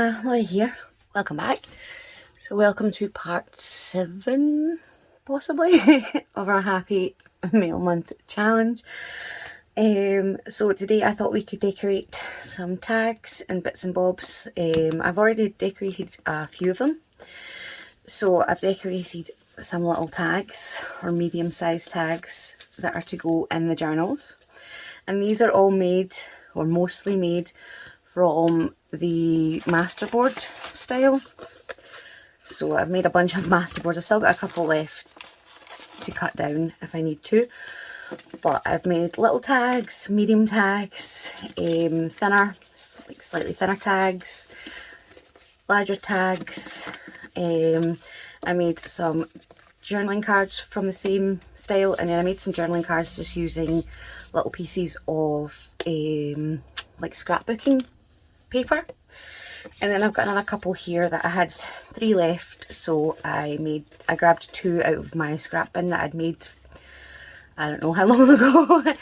Lorree here. Welcome back. So welcome to part 7, possibly, of our Happy May-le Month Challenge. So today I thought we could decorate some tags and bits and bobs. I've already decorated a few of them. So I've decorated some little tags, or medium-sized tags, that are to go in the journals. And these are all made, or mostly made, from the masterboard style. So I've made a bunch of masterboards. I've still got a couple left to cut down if I need to. But I've made little tags, medium tags, thinner, like slightly thinner tags, larger tags. I made some journaling cards from the same style, and then I made some journaling cards just using little pieces of like scrapbooking paper. And then I've got another couple here that I had 3 left, so I grabbed 2 out of my scrap bin that I'd made I don't know how long ago.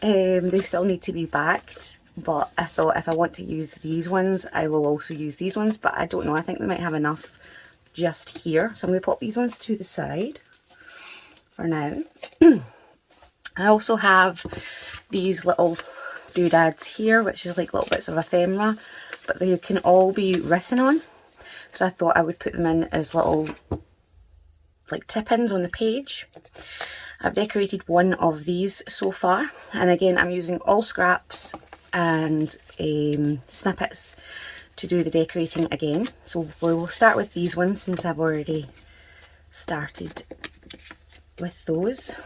They still need to be backed, but I thought if I want to use these ones I will also use these ones, but I don't know, I think we might have enough just here, so I'm going to pop these ones to the side for now. I also have these little doodads here, which is like little bits of ephemera, but they can all be written on, so I thought I would put them in as little like tip-ins on the page. I've decorated one of these so far, and again I'm using all scraps and snippets to do the decorating again. So we will start with these ones since I've already started with those.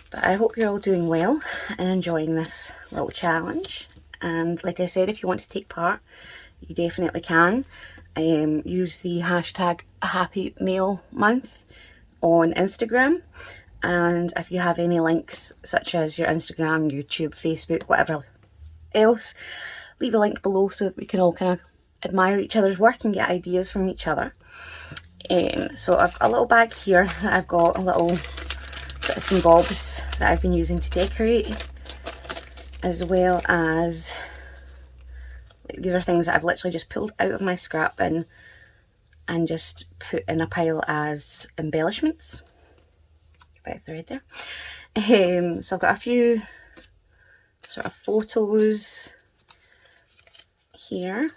But I hope you're all doing well and enjoying this little challenge. And like I said, if you want to take part, you definitely can. Use the hashtag Happy May-le Month on Instagram. And if you have any links, such as your Instagram, YouTube, Facebook, whatever else, leave a link below so that we can all kind of admire each other's work and get ideas from each other. So I've got a little bag here. I've got a little bits and bobs that I've been using to decorate, as well as these are things that I've literally just pulled out of my scrap bin and just put in a pile as embellishments. Bit of thread there. So I've got a few sort of photos here,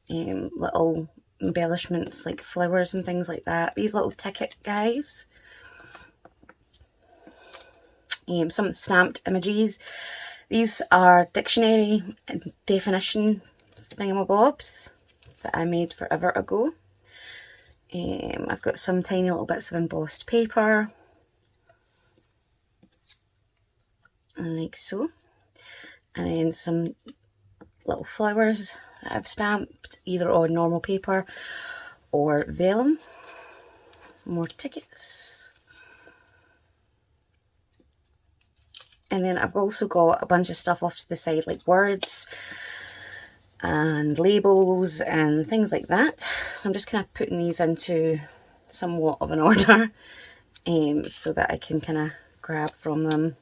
little embellishments like flowers and things like that. These little ticket guys, some stamped images. These are dictionary and definition thingamabobs that I made forever ago. I've got some tiny little bits of embossed paper, like so, and then some little flowers that I've stamped either on normal paper or vellum. More tickets. And then I've also got a bunch of stuff off to the side, like words and labels and things like that. So I'm just kind of putting these into somewhat of an order, so that I can kind of grab from them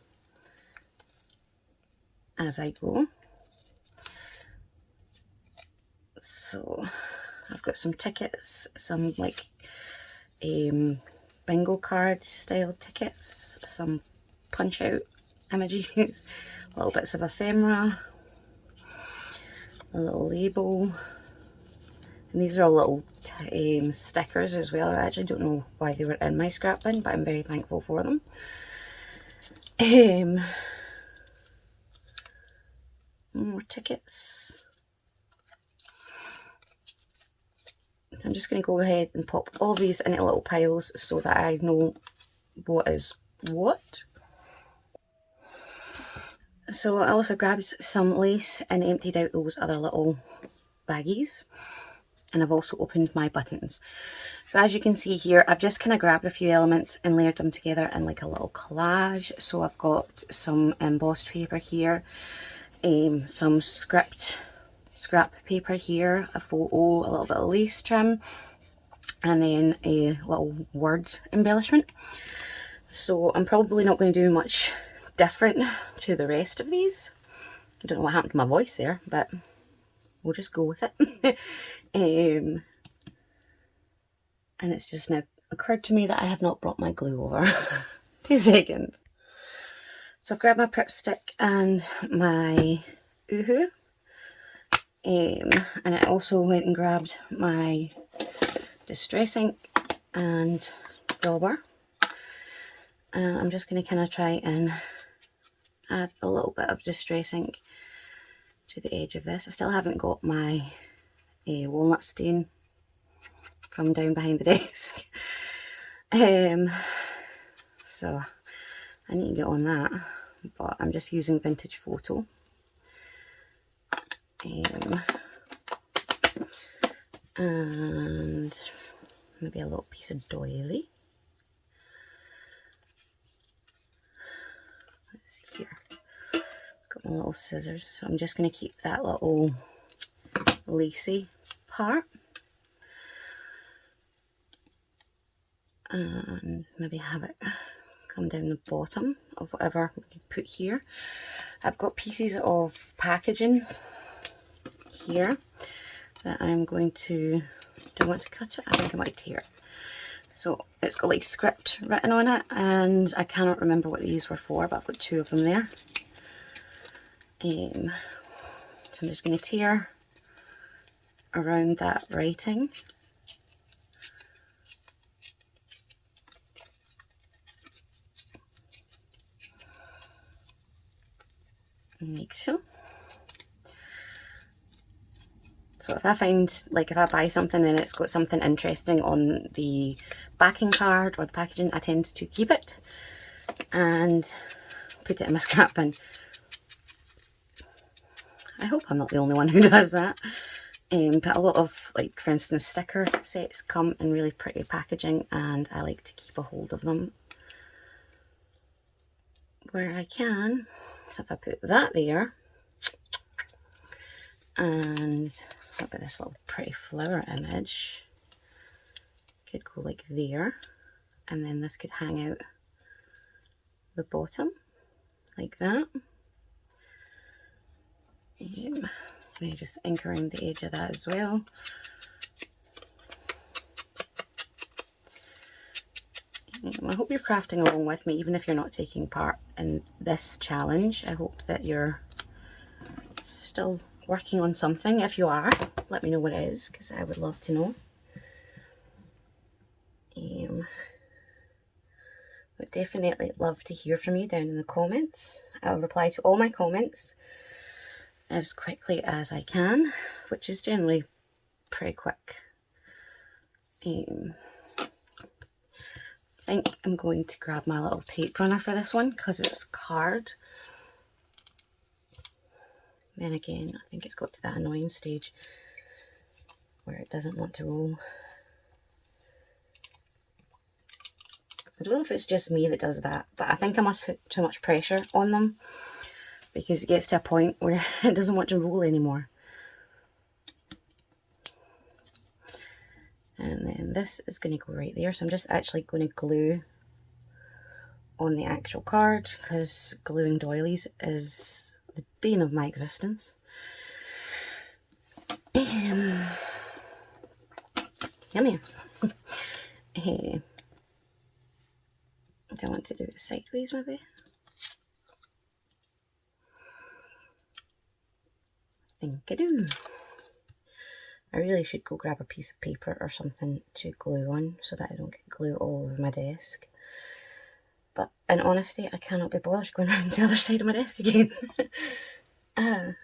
as I go. So I've got some tickets, some like bingo card style tickets, some punch out images, little bits of ephemera, a little label, and these are all little stickers as well. I actually don't know why they were in my scrap bin, but I'm very thankful for them. More tickets. So I'm just going to go ahead and pop all these into little piles so that I know what is what. So I also grabbed some lace and emptied out those other little baggies. And I've also opened my buttons. So as you can see here, I've just kind of grabbed a few elements and layered them together in like a little collage. So I've got some embossed paper here, some scrap paper here, a photo, a little bit of lace trim, and then a little word embellishment. So I'm probably not going to do much different to the rest of these. I don't know what happened to my voice there, but we'll just go with it. And it's just now occurred to me that I have not brought my glue over. 2 seconds. So I've grabbed my Prep stick and my Uhu. And I also went and grabbed my distress ink and dauber. And I'm just going to kind of try and add a little bit of distress ink to the edge of this. I still haven't got my walnut stain from down behind the desk. So I need to get on that, but I'm just using Vintage Photo. And maybe a little piece of doily. Let's see here. Got my little scissors, so I'm just going to keep that little lacy part. And maybe have it come down the bottom of whatever we could put here. I've got pieces of packaging here that I'm going to, do I want to cut it? I think I might tear it. So it's got like script written on it, and I cannot remember what these were for, but I've got 2 of them there. So I'm just going to tear around that writing. Like so. So if I find, like if I buy something and it's got something interesting on the backing card or the packaging, I tend to keep it and put it in my scrap bin. I hope I'm not the only one who does that. But a lot of, like for instance, sticker sets come in really pretty packaging, and I like to keep a hold of them where I can. So if I put that there, and what about this little pretty flower image, could go like there, and then this could hang out the bottom like that. Let me just ink around the edge of that as well. I hope you're crafting along with me, even if you're not taking part in this challenge. I hope that you're still working on something. If you are, let me know what it is, because I would love to know. Would definitely love to hear from you down in the comments. I'll reply to all my comments as quickly as I can, which is generally pretty quick. I think I'm going to grab my little tape runner for this one because it's card. Then again, I think it's got to that annoying stage where it doesn't want to roll. I don't know if it's just me that does that, but I think I must put too much pressure on them, because it gets to a point where it doesn't want to roll anymore. And then this is going to go right there, so I'm just actually going to glue on the actual card, because gluing doilies is the bane of my existence. Come here. Do I want to do it sideways maybe? I think I do. I really should go grab a piece of paper or something to glue on so that I don't get glue all over my desk. But in honesty, I cannot be bothered going around the other side of my desk again. There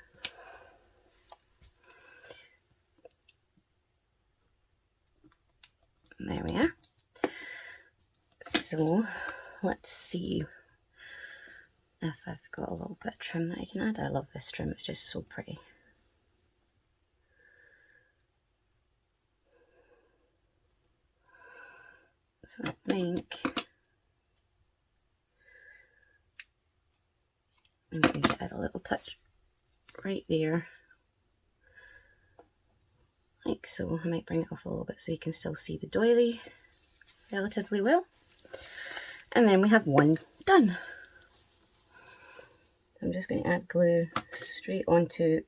we are. So let's see if I've got a little bit of trim that I can add. I love this trim, it's just so pretty. So I think I'm going to add a little touch right there, like so. I might bring it off a little bit so you can still see the doily relatively well. And then we have one done. I'm just going to add glue straight onto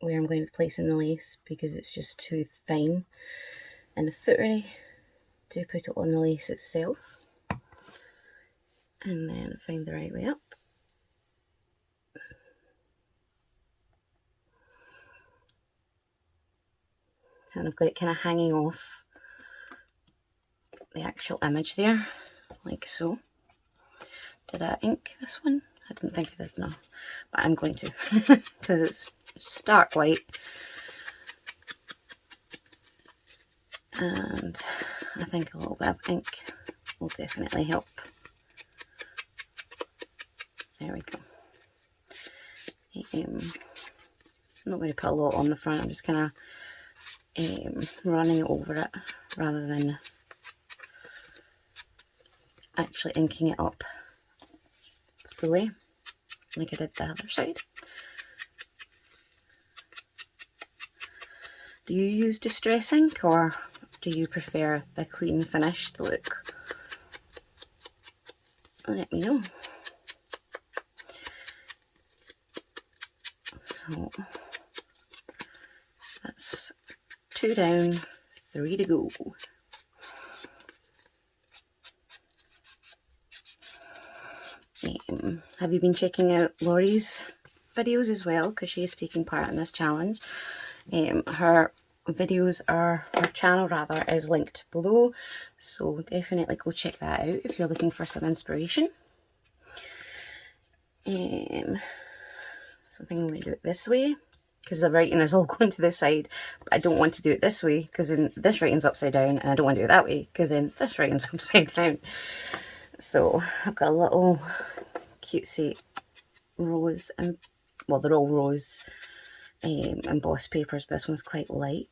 where I'm going to be placing the lace because it's just too fine and the footery to put it on the lace itself. And then find the right way up. And I've got it kind of hanging off the actual image there, like so. Did I ink this one? I didn't think I did, no. But I'm going to, because it's stark white. And I think a little bit of ink will definitely help. There we go. I'm not going to put a lot on the front, I'm just kind of running over it rather than actually inking it up fully like I did the other side. Do you use distress ink or do you prefer the clean finished look? Let me know. So that's 2 down, 3 to go. Have you been checking out Lorree's videos as well? Because she is taking part in this challenge. Her videos are, her channel rather, is linked below. So definitely go check that out if you're looking for some inspiration. So I think I'm going to do it this way because the writing is all going to this side, but I don't want to do it this way because then this writing's upside down, and I don't want to do it that way because then this writing's upside down. So I've got a little cutesy rose, and well, they're all rose embossed papers, but this one's quite light,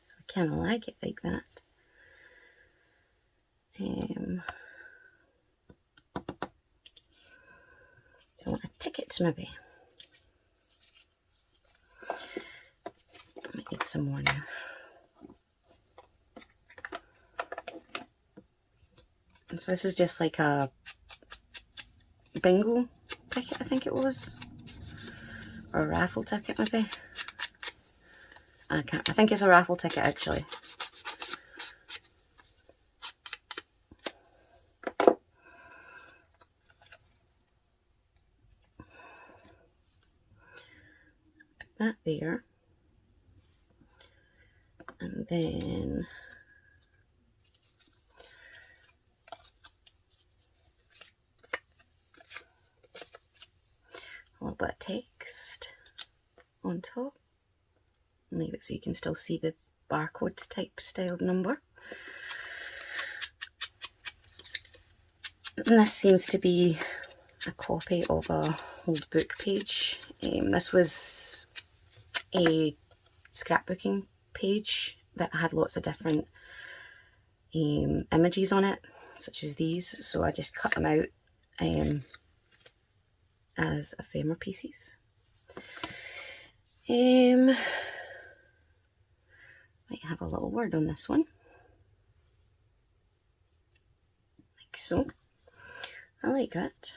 so I kind of like it like that. I want a ticket maybe. I might need some more now. And so this is just like a bingo ticket, I think it was, or a raffle ticket maybe. I think it's a raffle ticket actually. Put that there, and then a little bit of text on top. Leave it so you can still see the barcode type styled number. And this seems to be a copy of a old book page. This was a scrapbooking page that had lots of different images on it, such as these, so I just cut them out as ephemera pieces. Might have a little word on this one, like so. I like that.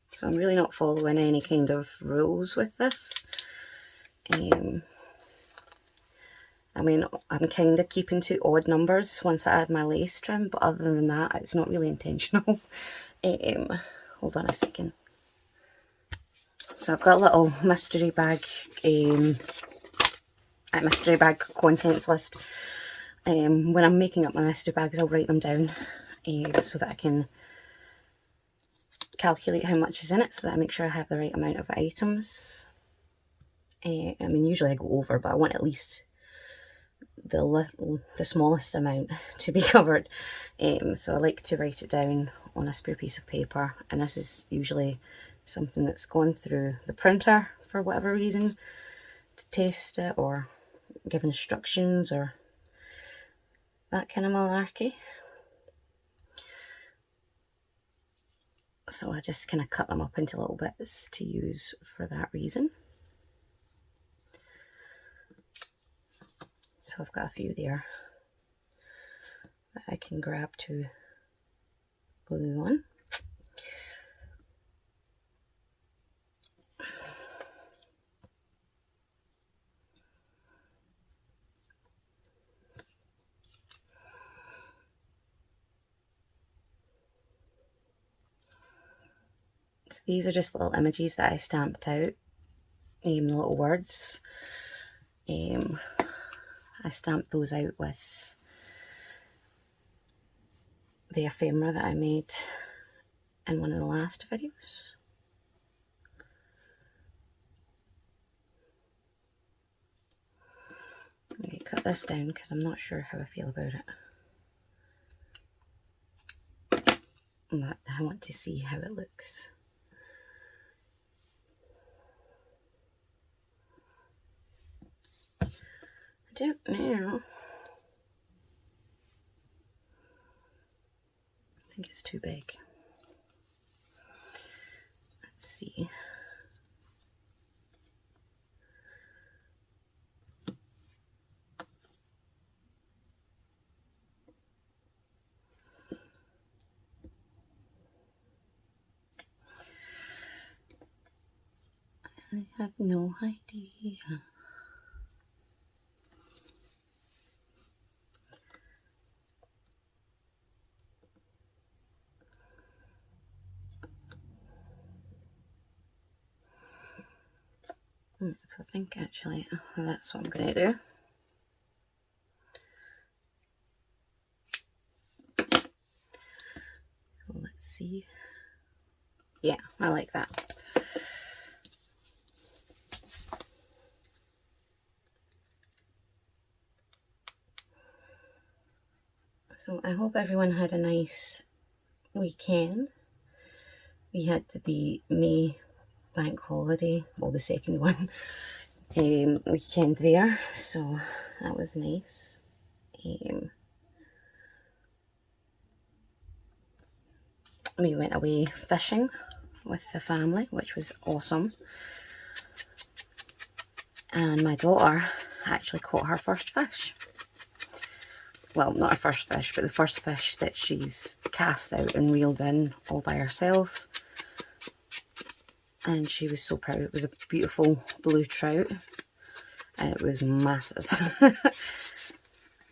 So I'm really not following any kind of rules with this. I mean, I'm kind of keeping to odd numbers once I add my lace trim, but other than that, it's not really intentional. Hold on a second. So I've got a little mystery bag contents list. When I'm making up my mystery bags, I'll write them down so that I can calculate how much is in it, so that I make sure I have the right amount of items. I mean, usually I go over, but I want at least the smallest amount to be covered. So I like to write it down on a spare piece of paper, and this is usually something that's gone through the printer for whatever reason to test it or give instructions or that kind of malarkey. So I just kind of cut them up into little bits to use for that reason. So I've got a few there. that I can grab to glue on. So these are just little images that I stamped out, little words. I stamped those out with the ephemera that I made in one of the last videos. I'm going to cut this down because I'm not sure how I feel about it. But I want to see how it looks. I don't know. I think it's too big. Let's see. I have no idea. So I think actually that's what I'm going to do. So let's see. Yeah, I like that. So I hope everyone had a nice weekend. We had the May bank holiday, well, the second one, weekend there, so that was nice. We went away fishing with the family, which was awesome. And my daughter actually caught her first fish. Well, not her first fish, but the first fish that she's cast out and reeled in all by herself. And she was so proud. It was a beautiful blue trout. And it was massive.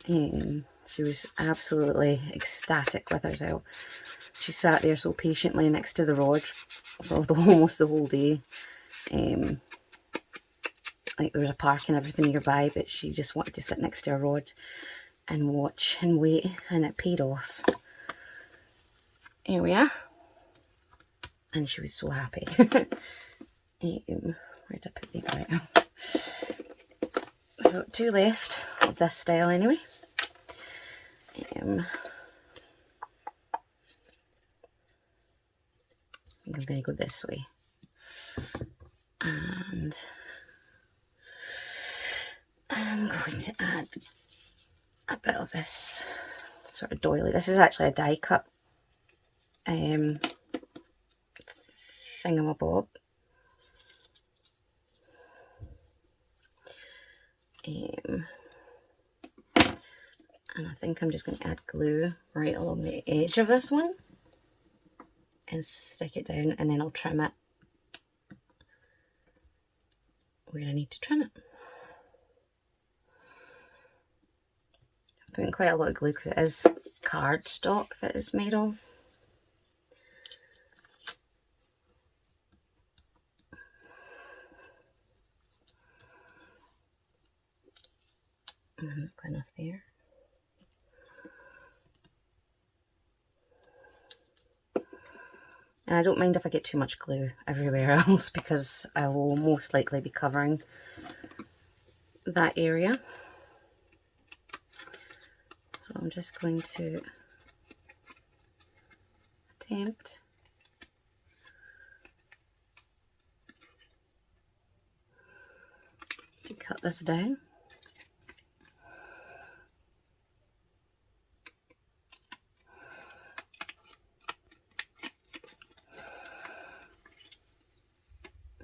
She was absolutely ecstatic with herself. She sat there so patiently next to the rod for almost the whole day. Like there was a park and everything nearby, but she just wanted to sit next to her rod and watch and wait, and it paid off. Here we are. And she was so happy. Where did I put the right? So 2 left of this style anyway. I'm going to go this way. And I'm going to add a bit of this sort of doily. This is actually a die cut thingamabob. And I think I'm just going to add glue right along the edge of this one and stick it down, and then I'll trim it where I need to trim it. I'm putting quite a lot of glue because it is cardstock that it's made of. Not got enough there. And I don't mind if I get too much glue everywhere else because I will most likely be covering that area. So I'm just going to attempt to cut this down.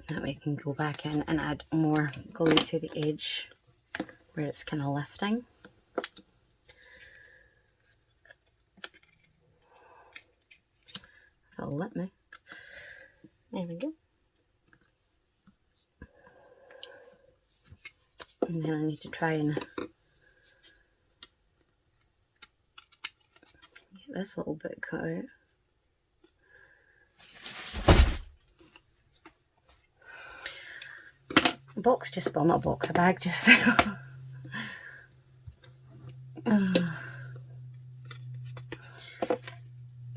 That way I can go back in and add more glue to the edge where it's kind of lifting. it'll let me. There we go. And then I need to try and get this little bit cut out. A box just, well, not a box, a bag just fell.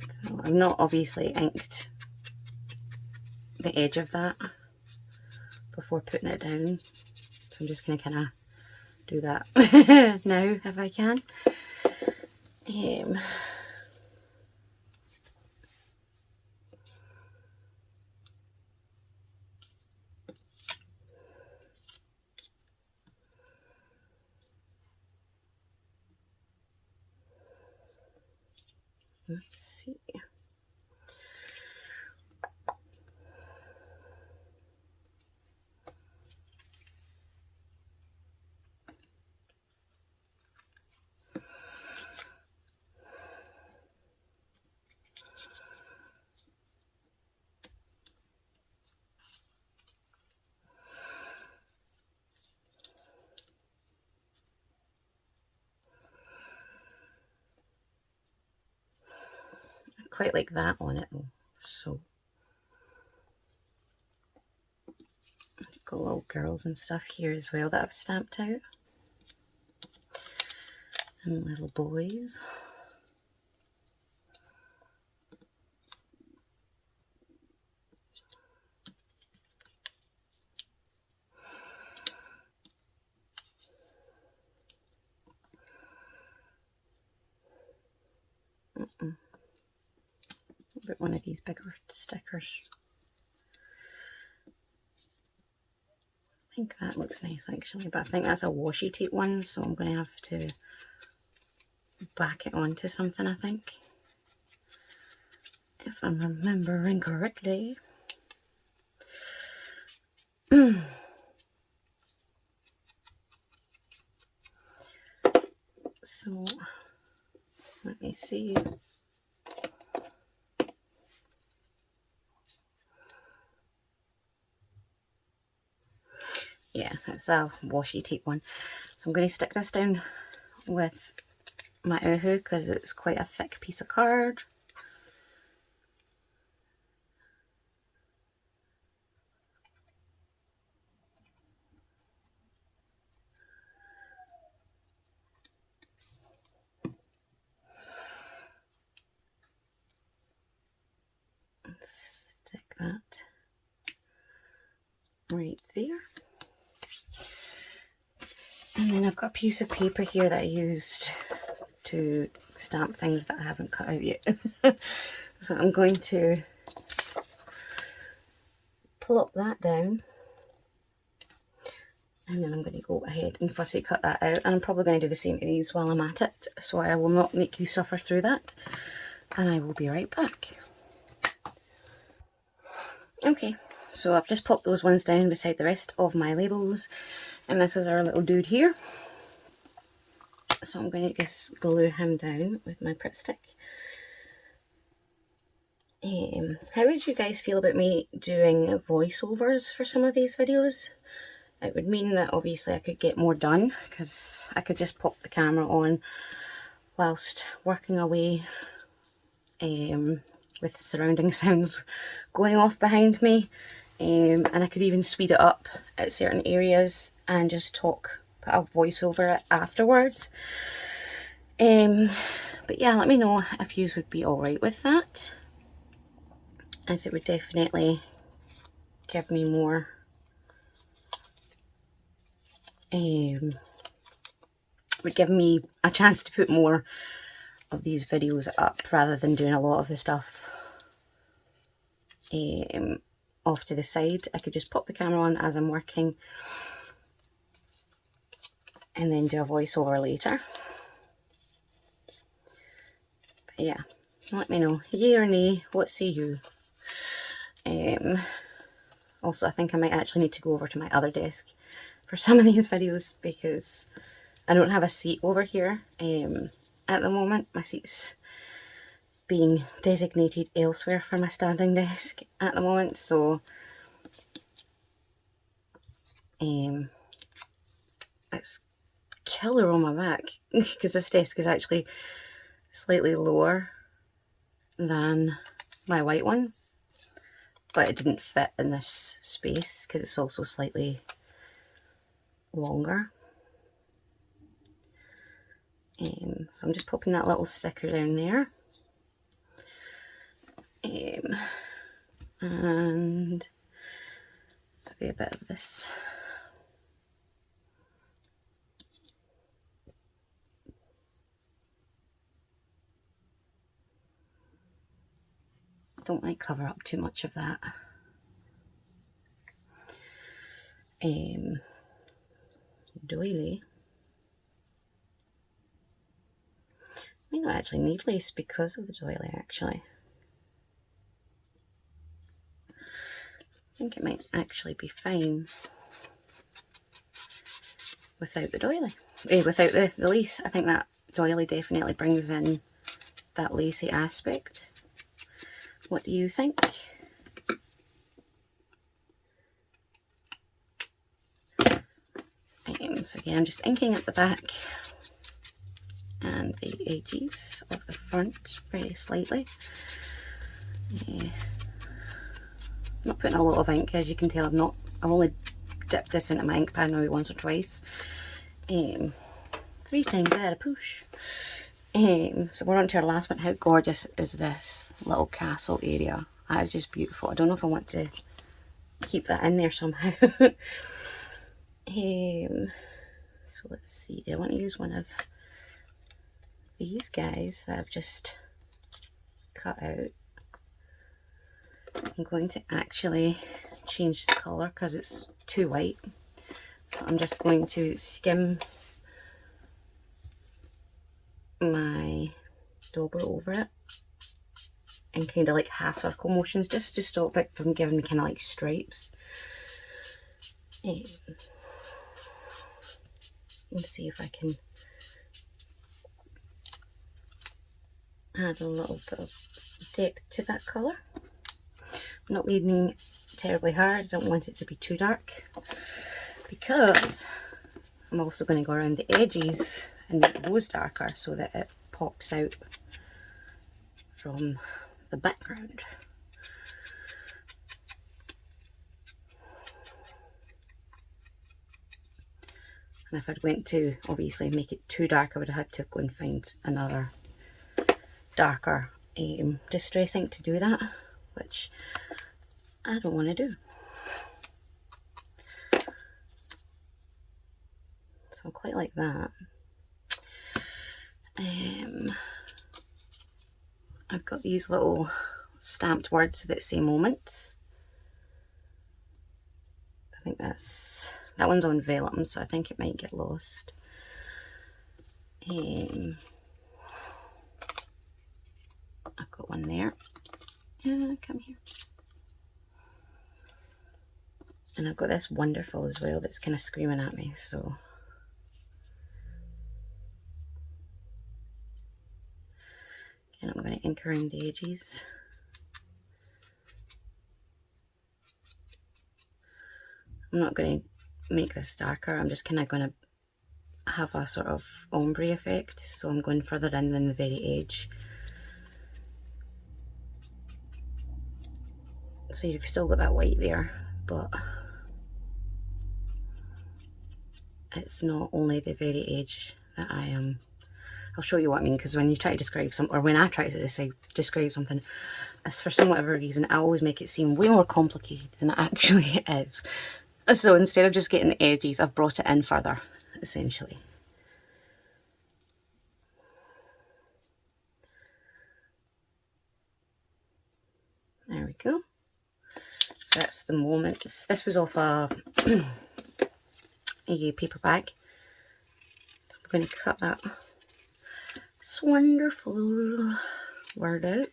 So I've not obviously inked the edge of that before putting it down, so I'm just going to kind of do that now if I can. Let's see. I quite like that on it though. So I've got little girls and stuff here as well that I've stamped out. And little boys. But one of these bigger stickers. I think that looks nice actually, but I think that's a washi tape one, so I'm going to have to back it onto something, I think, if I'm remembering correctly. So let me see. Yeah, that's a washi tape one. So I'm going to stick this down with my Uhu because it's quite a thick piece of card. Stick that right there. And then I've got a piece of paper here that I used to stamp things that I haven't cut out yet. So I'm going to plop that down. And then I'm going to go ahead and fussy cut that out. And I'm probably going to do the same to these while I'm at it. So I will not make you suffer through that. And I will be right back. Okay, so I've just popped those ones down beside the rest of my labels. And this is our little dude here. So I'm going to just glue him down with my Pritt stick. How would you guys feel about me doing voiceovers for some of these videos? It would mean that obviously I could get more done because I could just pop the camera on whilst working away with surrounding sounds going off behind me, and I could even speed it up at certain areas and just talk, put a voice over it afterwards. But yeah, let me know if you would be alright with that, as it would definitely give me more would give me a chance to put more of these videos up rather than doing a lot of the stuff off to the side. I could just pop the camera on as I'm working and then do a voiceover later. But yeah, let me know, yay or nay, what say you? Also, I think I might actually need to go over to my other desk for some of these videos because I don't have a seat over here at the moment. My seat's being designated elsewhere for my standing desk at the moment, so it's killer on my back because this desk is actually slightly lower than my white one, but it didn't fit in this space because it's also slightly longer. So I'm just popping that little sticker down there. And there'll be a bit of this. Don't want to cover up too much of that. Doily. I might not actually need lace because of the doily, actually. I think it might actually be fine without the doily. Without the lace. I think that doily definitely brings in that lacy aspect. What do you think? So again, I'm just inking at the back and the edges of the front very slightly. I'm not putting a lot of ink, as you can tell. I've only dipped this into my ink pad maybe once or twice. 3 times I had a push. So we're on to our last one. How gorgeous is this little castle area? That is just beautiful. I don't know if I want to keep that in there somehow. So let's see, do I want to use one of these guys that I've just cut out? I'm going to actually change the colour because it's too white. So I'm just going to skim my dauber over it and kind of like half circle motions just to stop it from giving me kind of like stripes. Let's see if I can add a little bit of depth to that colour. I'm not leaning terribly hard. I don't want it to be too dark because I'm also going to go around the edges and make those darker so that it pops out from the background. And if I'd went to obviously make it too dark, I would have had to go and find another darker distress ink to do that, which I don't want to do. So I quite like that. I've got these little stamped words that say moments. I think that one's on vellum, so I think it might get lost. I've got one there. Come here. And I've got this wonderful as well that's kind of screaming at me, so and I'm going to ink around the edges. I'm not going to make this darker, I'm just kind of going to have a sort of ombre effect, so I'm going further in than the very edge. So you've still got that white there, but it's not only the very edge that I am. I'll show you what I mean, because when you try to describe something, or when I try to describe something, for some whatever reason, I always make it seem way more complicated than it actually is. So instead of just getting the edges, I've brought it in further, essentially. There we go. So that's the moments. This was off a paper bag. So I'm going to cut that wonderful word out.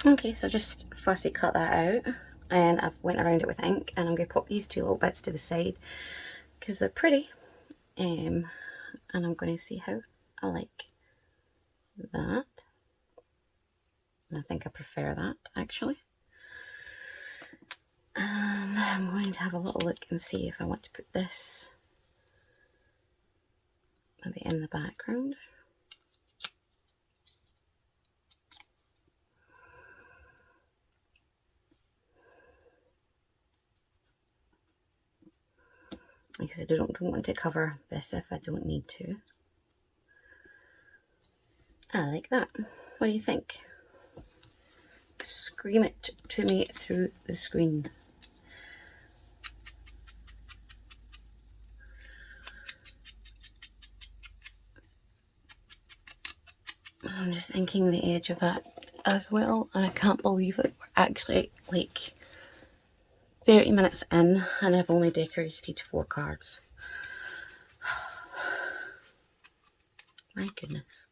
Okay, so just fussy cut that out, and I've went around it with ink, and I'm going to pop these two little bits to the side because they're pretty. And I'm going to see how I like that. And I think I prefer that, actually. And I'm going to have a little look and see if I want to put this maybe in the background. Because I don't want to cover this if I don't need to. I like that. What do you think? Scream it to me through the screen. I'm just thinking the edge of that as well, and I can't believe it. We're actually like 30 minutes in and I've only decorated 4 cards. My goodness.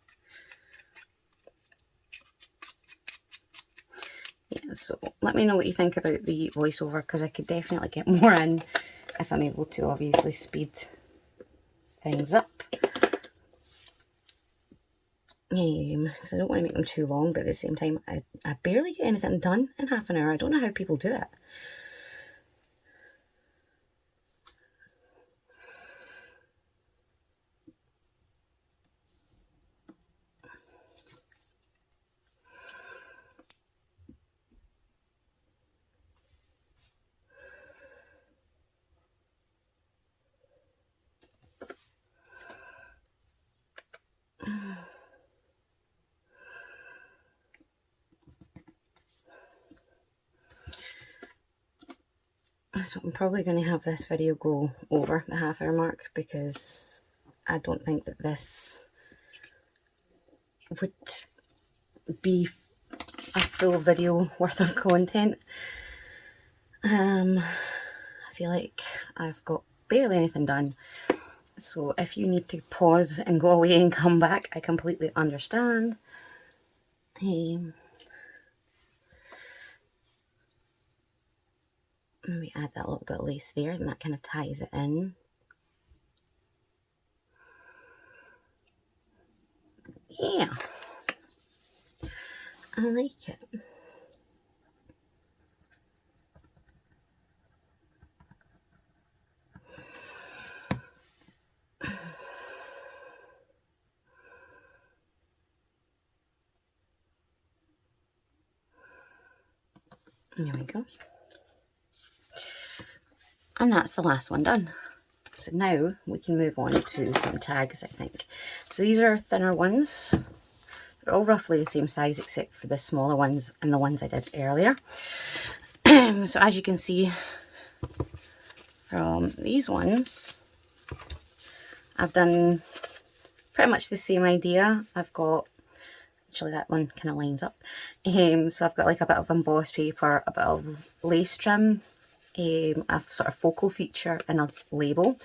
Yeah, so let me know what you think about the voiceover, because I could definitely get more in if I'm able to obviously speed things up. Because I don't want to make them too long, but at the same time I barely get anything done in half an hour. I don't know how people do it. So I'm probably going to have this video go over the half-hour mark, because I don't think that this would be a full video worth of content. I feel like I've got barely anything done. So if you need to pause and go away and come back, I completely understand. Maybe add that little bit of lace there, and that kind of ties it in. Yeah, I like it. There we go. And that's the last one done. So now we can move on to some tags, I think. So these are thinner ones. They're all roughly the same size except for the smaller ones and the ones I did earlier. So as you can see from these ones, I've done pretty much the same idea. I've got, actually that one kind of lines up. So I've got like a bit of embossed paper, a bit of lace trim, a sort of focal feature and a label.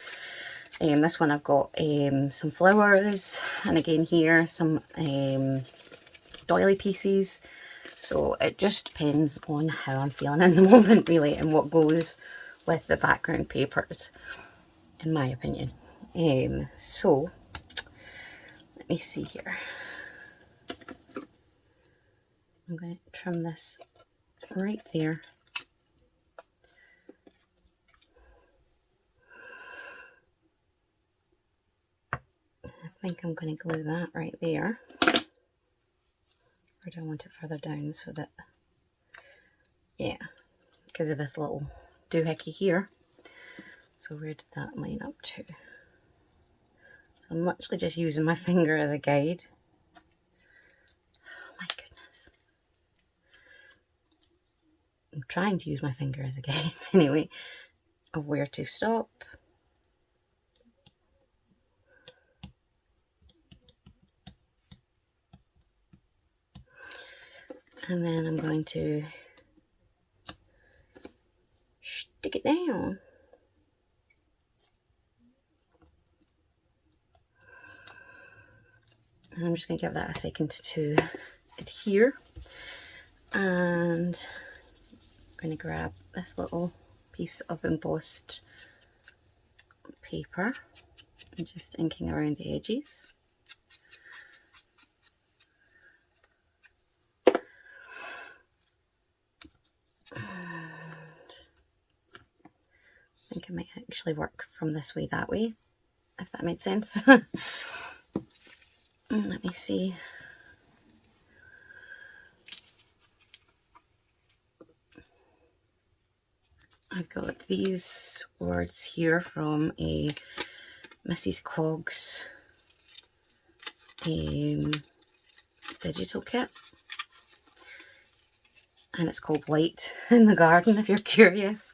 This one I've got some flowers, and again here some doily pieces. So it just depends on how I'm feeling in the moment really, and what goes with the background papers, in my opinion. So let me see here. I'm going to trim this right there. I think I'm going to glue that right there. Or do I want it further down so that, yeah, because of this little doohickey here. So where did that line up to? So I'm literally just using my finger as a guide. Oh my goodness. I'm trying to use my finger as a guide anyway, of where to stop. And then I'm going to stick it down. And I'm just going to give that a second to adhere. And I'm going to grab this little piece of embossed paper and just inking around the edges. And I think it might actually work from this way that way, if that made sense. Let me see. I've got these words here from a Mrs. Cog's digital kit, and it's called White in the Garden, if you're curious.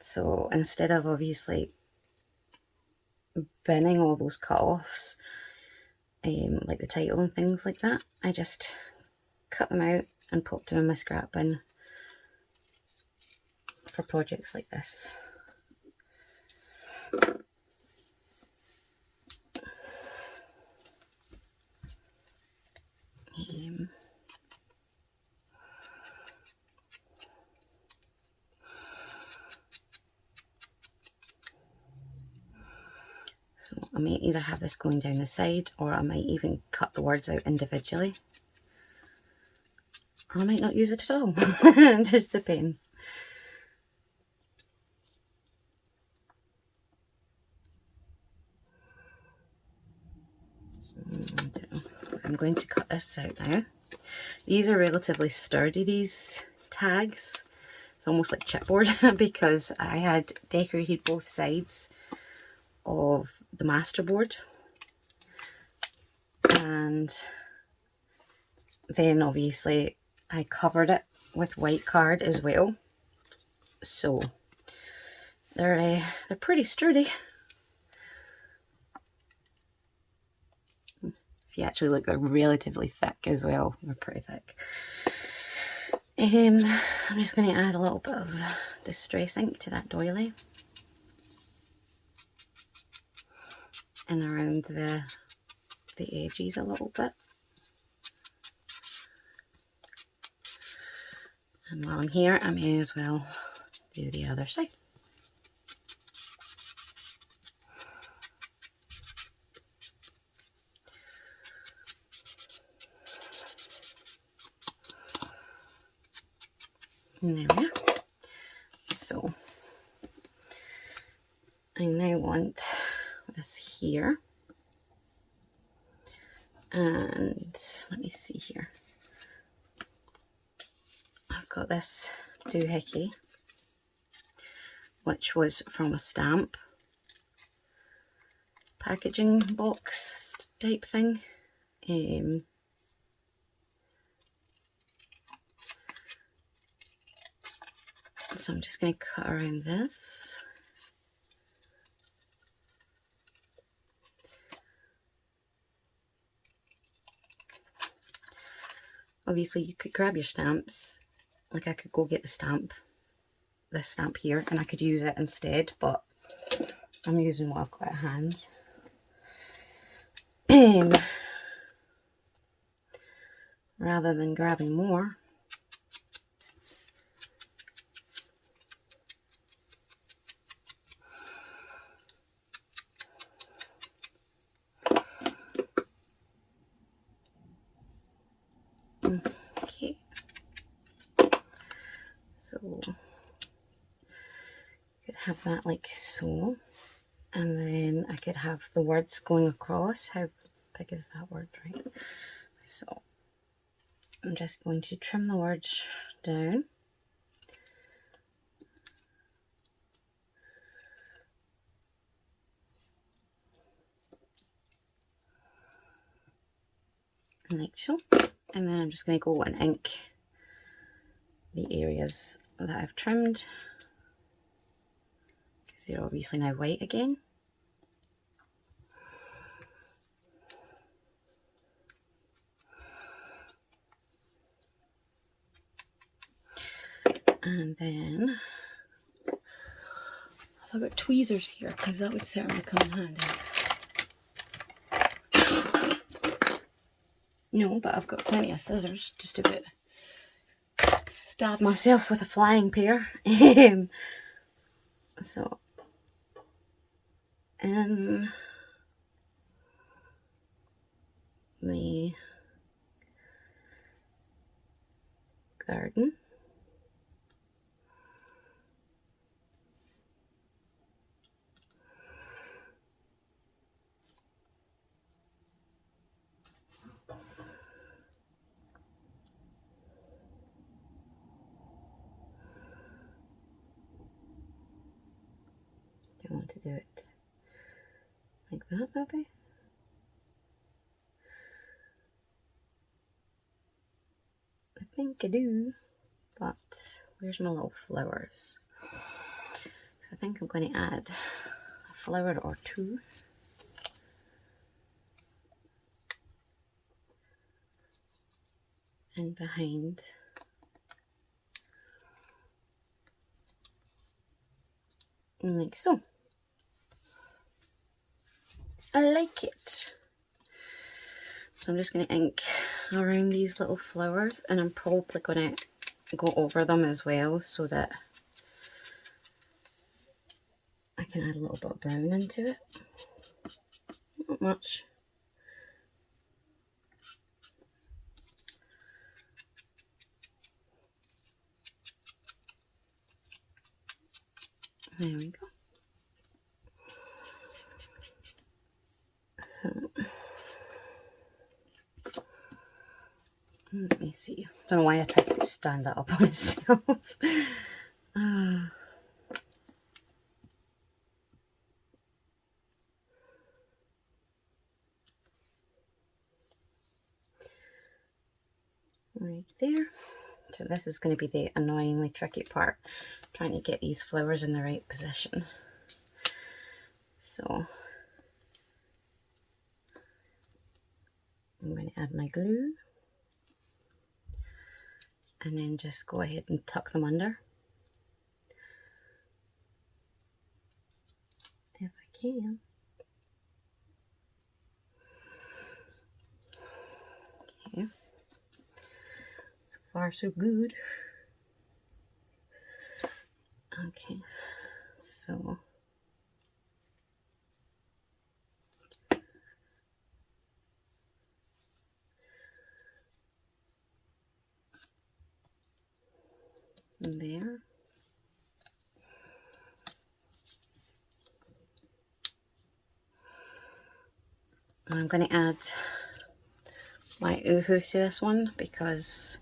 So instead of obviously binning all those cut-offs, like the title and things like that, I just cut them out and popped them in my scrap bin for projects like this. So I may either have this going down the side, or I might even cut the words out individually, or I might not use it at all. It just depends. I'm going to cut this out now. These are relatively sturdy, these tags. It's almost like chipboard because I had decorated both sides of the masterboard, and then obviously I covered it with white card as well, so they're pretty sturdy. If you actually look, they're relatively thick as well. They're pretty thick. I'm just going to add a little bit of distress ink to that doily and around the edges a little bit. And while I'm here, I may as well do the other side. And there we are. So I now want this here, and let me see here. I've got this doohickey, which was from a stamp packaging box type thing. So I'm just going to cut around this. Obviously you could grab your stamps, like I could go get the stamp, this stamp here, and I could use it instead, but I'm using what I've got at hand. Rather than grabbing more. Okay, so you could have that like so, and then I could have the words going across. How big is that word, right? So I'm just going to trim the words down. Like so. And then I'm just going to go and ink the areas that I've trimmed, because they're obviously now white again. And then I've got tweezers here, because that would certainly come in handy. No, but I've got plenty of scissors, just about stab myself with a flying pair. So in the garden. I want to do it like that, maybe. I think I do, but where's my little flowers? So I think I'm going to add a flower or two. And behind like so. I like it. So I'm just going to ink around these little flowers, and I'm probably going to go over them as well so that I can add a little bit of brown into it. Not much. There we go. So let me see. Don't know why I tried to stand that up on myself. Right there. So this is going to be the annoyingly tricky part, trying to get these flowers in the right position. So I'm going to add my glue and then just go ahead and tuck them under if I can. Okay. So far so good. Okay, so there. I'm going to add my Uhu to this one because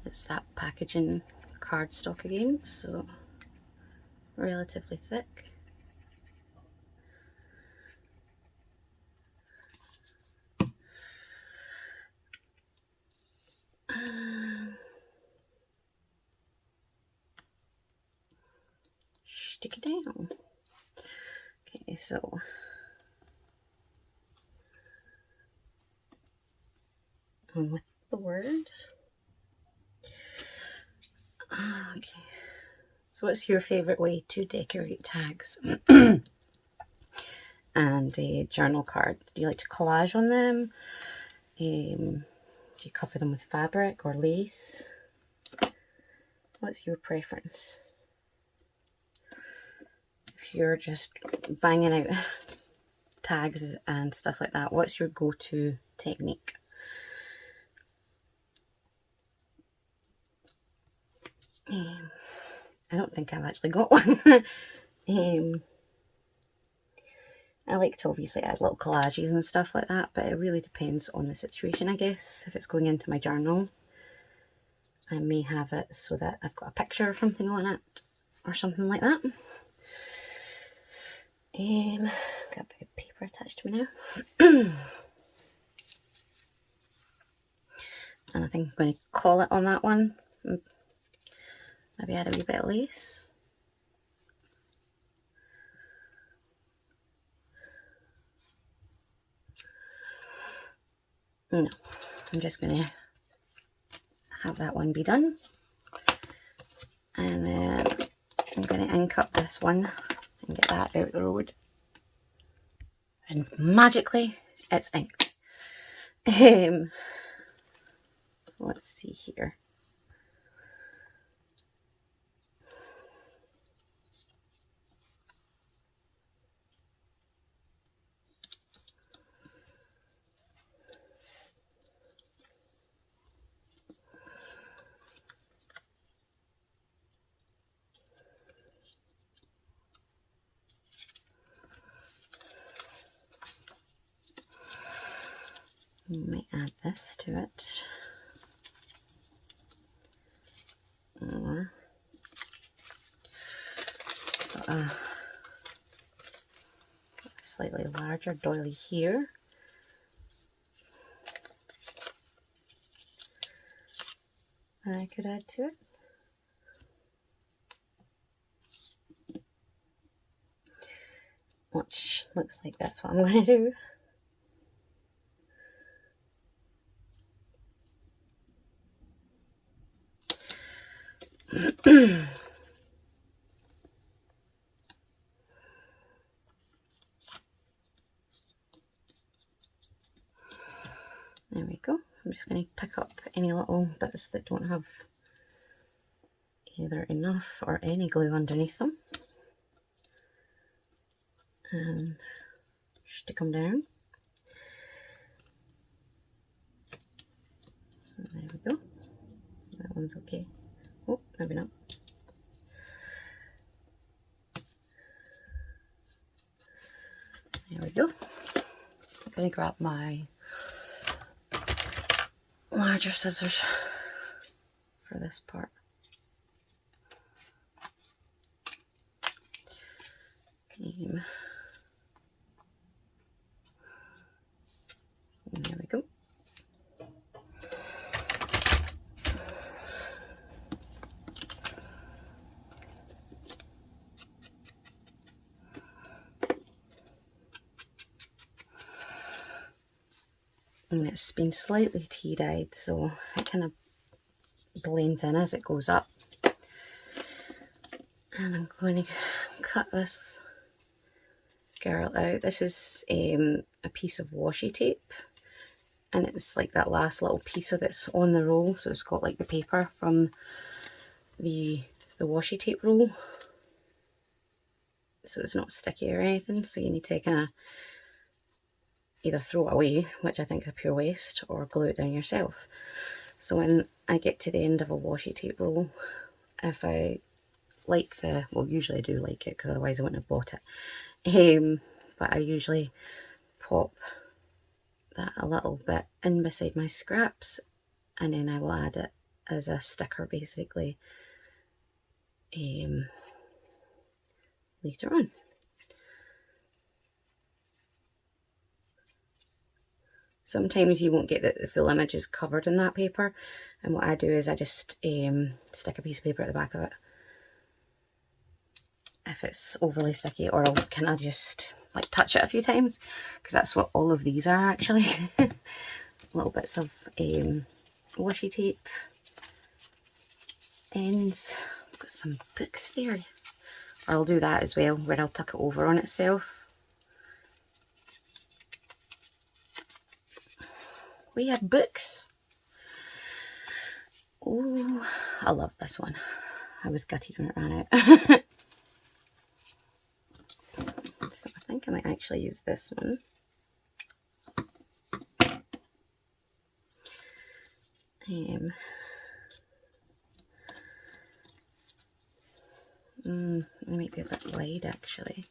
it's that packaging cardstock again, so relatively thick. Stick it down. Okay, so on with the words. Okay, so what's your favorite way to decorate tags and journal cards? Do you like to collage on them? Do you cover them with fabric or lace? What's your preference? If you're just banging out tags and stuff like that, what's your go-to technique? I don't think I've actually got one. I like to obviously add little collages and stuff like that, but it really depends on the situation, I guess. If it's going into my journal, I may have it so that I've got a picture or something on it, or something like that. Got a bit of paper attached to me now. And I think I'm going to call it on that one. Maybe add a wee bit of lace. No, I'm just going to have that one be done. And then I'm going to ink up this one and get that out the road. And magically, it's inked. So let's see here. You might add this to it. Or a slightly larger doily here. And I could add to it. Which looks like that's what I'm going to do. There we go. So I'm just going to pick up any little bits that don't have either enough or any glue underneath them and stick them down. And there we go. That one's okay. Oh, maybe not. There we go. I'm going to grab my larger scissors for this part. And there we go. And it's been slightly tea-dyed, so it kind of blends in as it goes up. And I'm going to cut this girl out. This is a piece of washi tape, and it's like that last little piece of it's on the roll, so it's got like the paper from the washi tape roll, so it's not sticky or anything. So you need to kind of either throw it away, which I think is a pure waste, or glue it down yourself. So when I get to the end of a washi tape roll, if I like the, well, usually I do like it because otherwise I wouldn't have bought it, but I usually pop that a little bit in beside my scraps, and then I will add it as a sticker basically later on. Sometimes you won't get the full images covered in that paper, and what I do is I just stick a piece of paper at the back of it if it's overly sticky, or I'll kind of just like touch it a few times, because that's what all of these are actually. Little bits of washi tape ends. I've got some books there, or I'll do that as well, where I'll tuck it over on itself. We have books. Oh, I love this one. I was gutted when it ran out. So I think I might actually use this one. It might be a bit wide actually.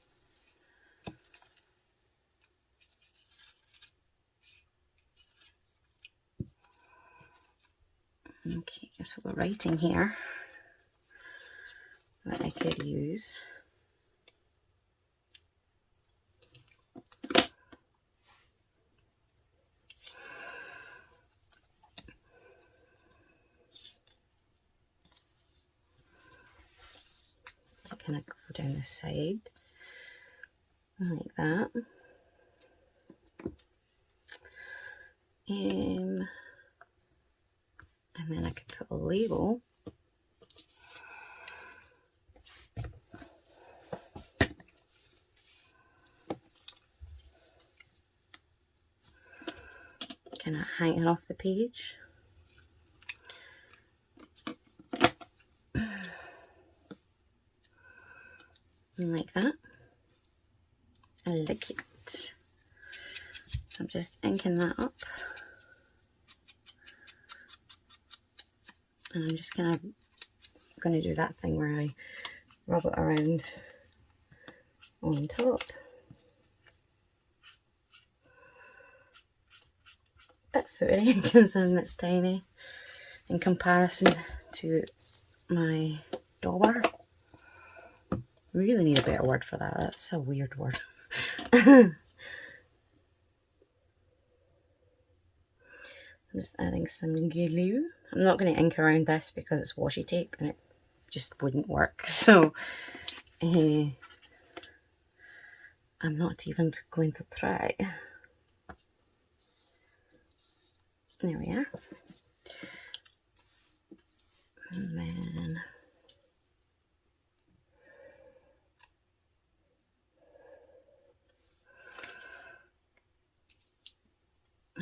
Okay, so we're writing here that I could use. To kind of go down the side like that. And then I could put a label. Kind of hanging off the page. And like that. I like it. So I'm just inking that up. And I'm just kind of going to do that thing where I rub it around on top. bit footy considering it's tiny in comparison to my dauber. We really need a better word for that. That's a weird word. I'm just adding some glue. I'm not going to ink around this because it's washi tape and it just wouldn't work. So I'm not even going to try. There we are. And then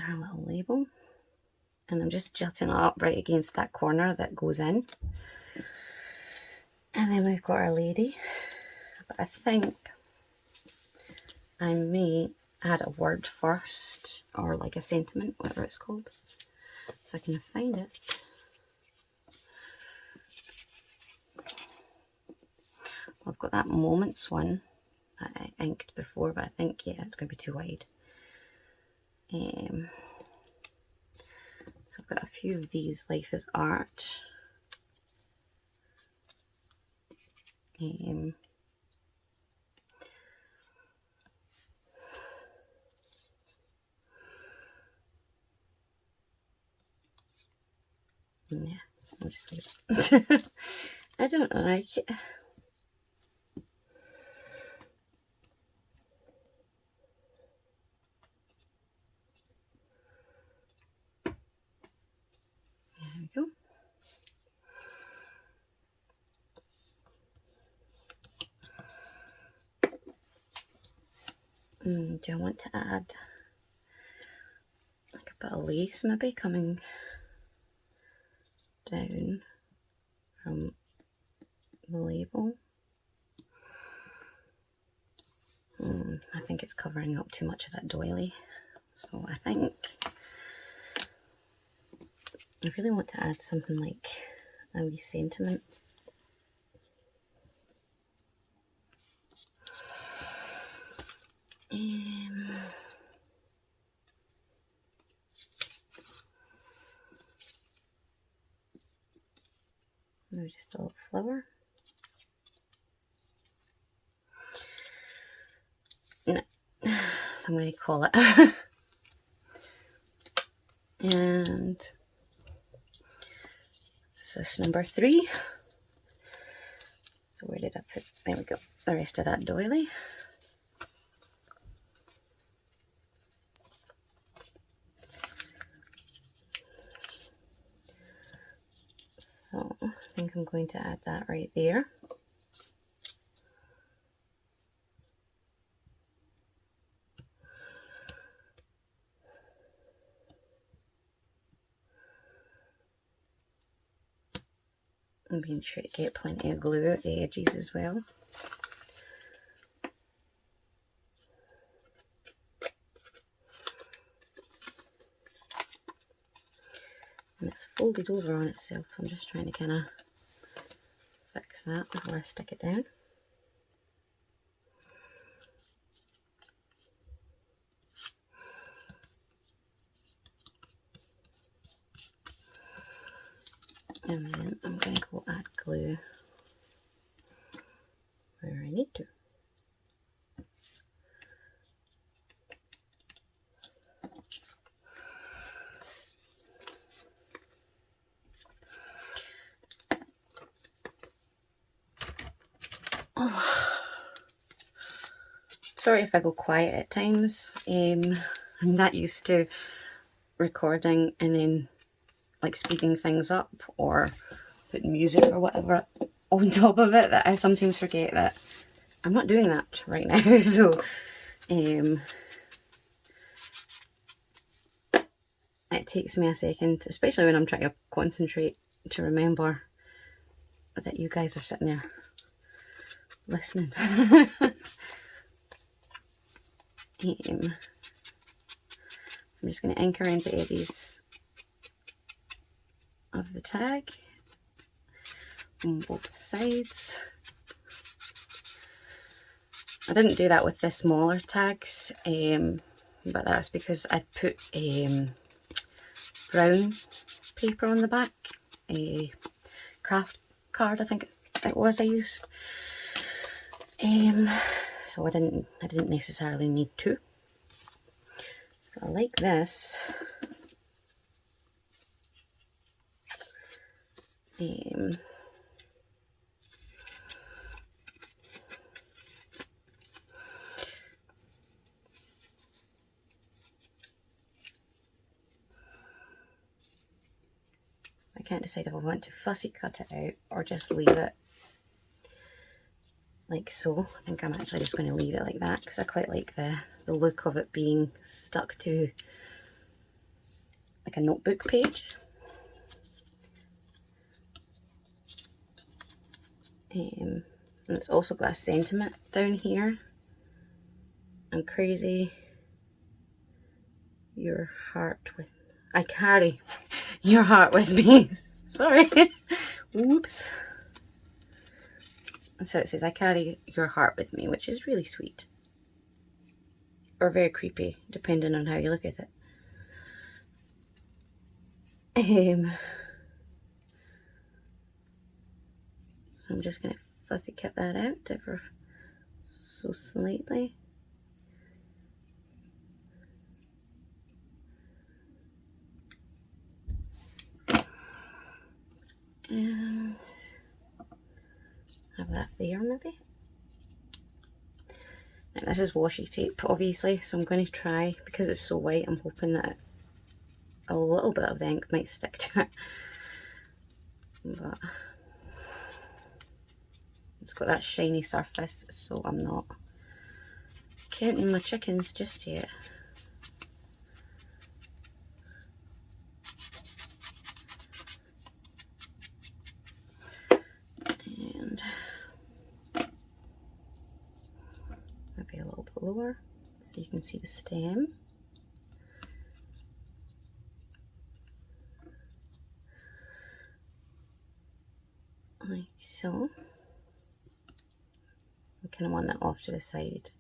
our little label. And I'm just jutting it up right against that corner that goes in. And then we've got our lady. But I think I may add a word first, or like a sentiment, whatever it's called. If I can find it. I've got that Moments one that I inked before, but I think, yeah, it's going to be too wide. So I've got a few of these, Life is Art. Yeah, I'll just leave it. I don't like it. There we go. Do I want to add like a bit of lace maybe coming down from the label? I think it's covering up too much of that doily. So I think I really want to add something like a wee sentiment. Maybe just a little flower. No, so I'm going to call it. And this is number 3. So where did I put, there we go, the rest of that doily. So I think I'm going to add that right there. And being sure to get plenty of glue at the edges as well. And it's folded over on itself, so I'm just trying to kind of fix that before I stick it down. And then I'm going to go add glue where I need to. Oh. Sorry if I go quiet at times. I'm not used to recording and then like speeding things up or putting music or whatever on top of it, that I sometimes forget that I'm not doing that right now. So it takes me a second, especially when I'm trying to concentrate, to remember that you guys are sitting there listening. So I'm just going to ink around the edges of the tag on both sides. I didn't do that with the smaller tags, but that's because I put brown paper on the back, a craft card I think it was I used. So I didn't necessarily need two. So I like this. I can't decide if I want to fussy cut it out or just leave it like so. I think I'm actually just going to leave it like that because I quite like the look of it being stuck to like a notebook page. And it's also got a sentiment down here. I'm crazy. Your heart with... I carry your heart with me. Sorry. Oops. And so it says, I carry your heart with me, which is really sweet. Or very creepy, depending on how you look at it. So I'm just going to fussy cut that out ever so slightly. And have that there maybe. Now, this is washi tape obviously, so I'm going to try, because it's so white, I'm hoping that a little bit of the ink might stick to it. But it's got that shiny surface, so I'm not counting my chickens just yet. And maybe a little bit lower so you can see the stem. Like so. I kind of want that off to the side,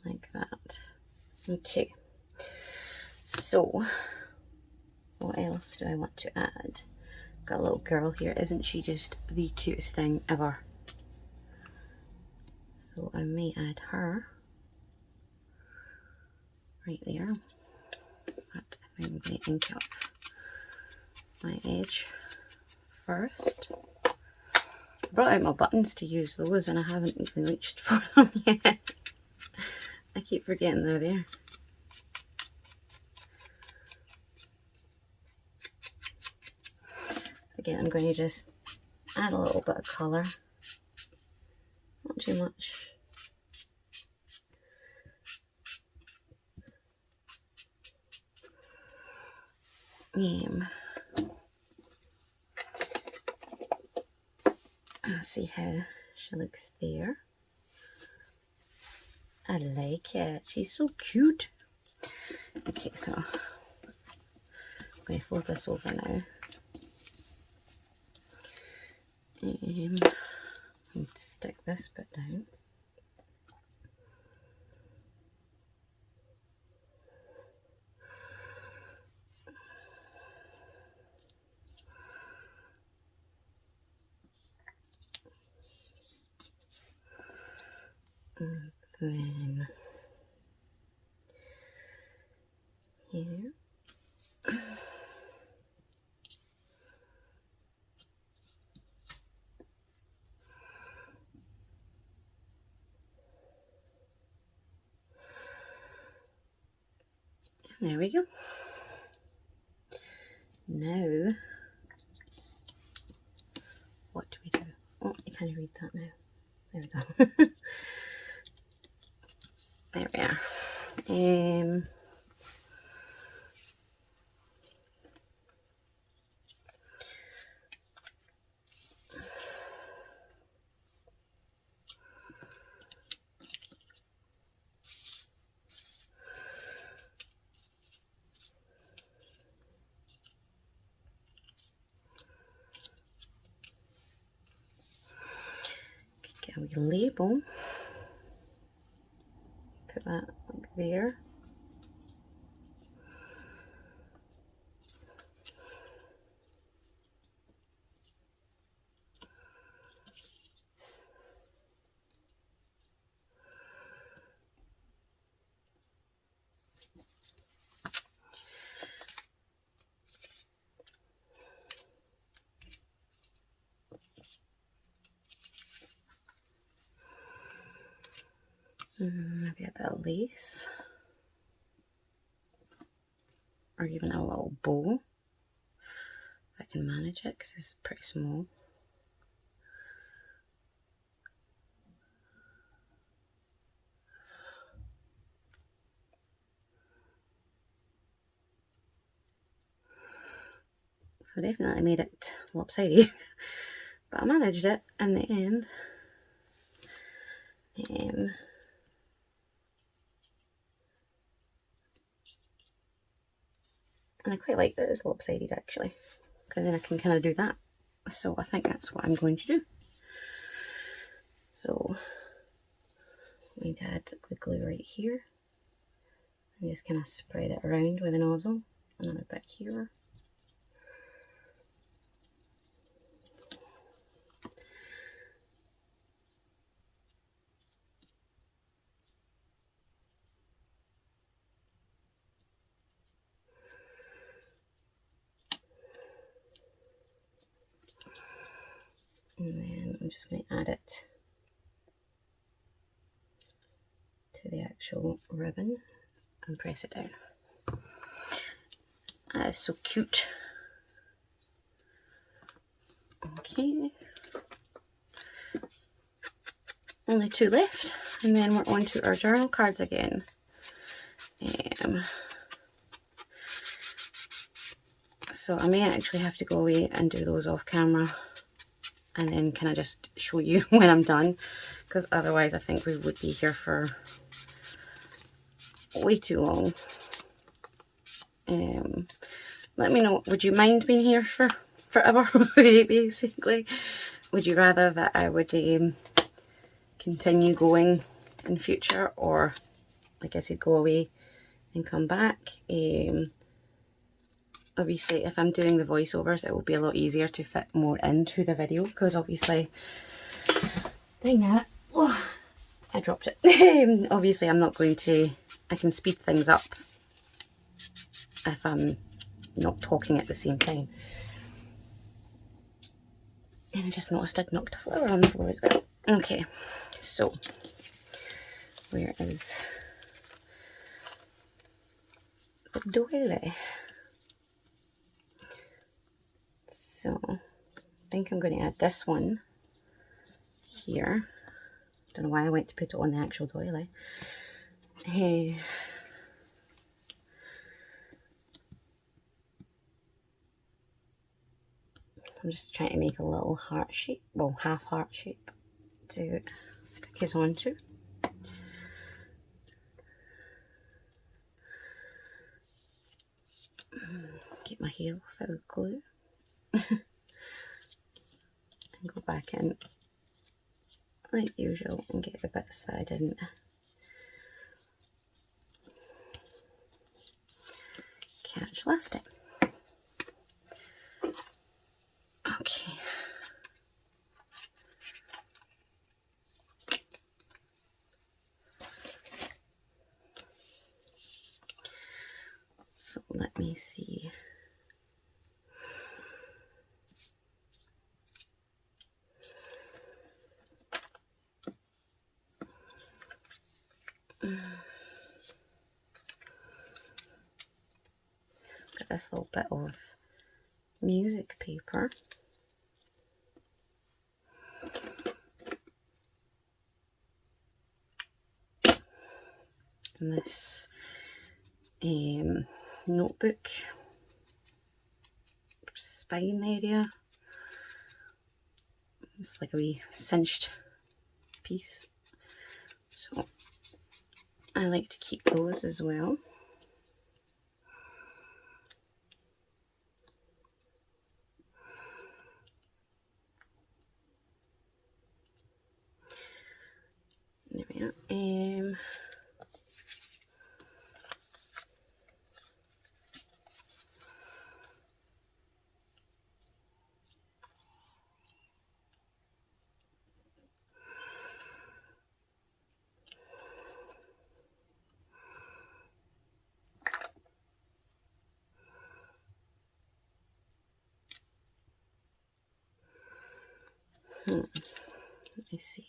like that. Okay, so what else do I want to add? Got a little girl here. Isn't she just the cutest thing ever? So I may add her right there. But I'm going to ink up my edge first. I brought out my buttons to use those and I haven't even reached for them yet. I keep forgetting they're there. Again, I'm going to just add a little bit of colour. Not too much. Let's see how she looks there. I like it. She's so cute. Okay, so I'm going to fold this over now. And stick this bit down. And then here. There we go. Now, what do we do? Oh, you can't read that now. There we go. There we are. Get a wee label. Put that like there. maybe a bit of lace, or even a little bow, if I can manage it, because it's pretty small. So definitely made it lopsided, but I managed it in the end. And I quite like that it's lopsided actually, because then I can kind of do that. So I think that's what I'm going to do. So I'm going to add the glue right here. And just kind of spread it around with a nozzle. Another bit here. And then I'm just going to add it to the actual ribbon and press it down. That is so cute. Okay. Only 2 left, and then we're on to our journal cards again. So I may actually have to go away and do those off camera, and then can I just show you when I'm done, because otherwise I think we would be here for way too long. Let me know, would you mind being here for forever? Basically, would you rather that I would continue going in future, or like I said, go away and come back? Obviously if I'm doing the voiceovers, it will be a lot easier to fit more into the video, because obviously, dang that, oh, I dropped it. Obviously I'm not going to, I can speed things up if I'm not talking at the same time. And I just noticed I'd knocked a flower on the floor as well. Okay, so where is the doily? So I think I'm going to add this one here. Don't know why I went to put it on the actual doily. Hey. I'm just trying to make a little heart shape, well, half heart shape to stick it onto. Get my hair off of the glue. And go back in like usual and get the bits that I didn't catch last time. Okay. So let me see. Got this little bit of music paper. And this notebook spine area. It's like a wee cinched piece. So I like to keep those as well. There we are. Let me see.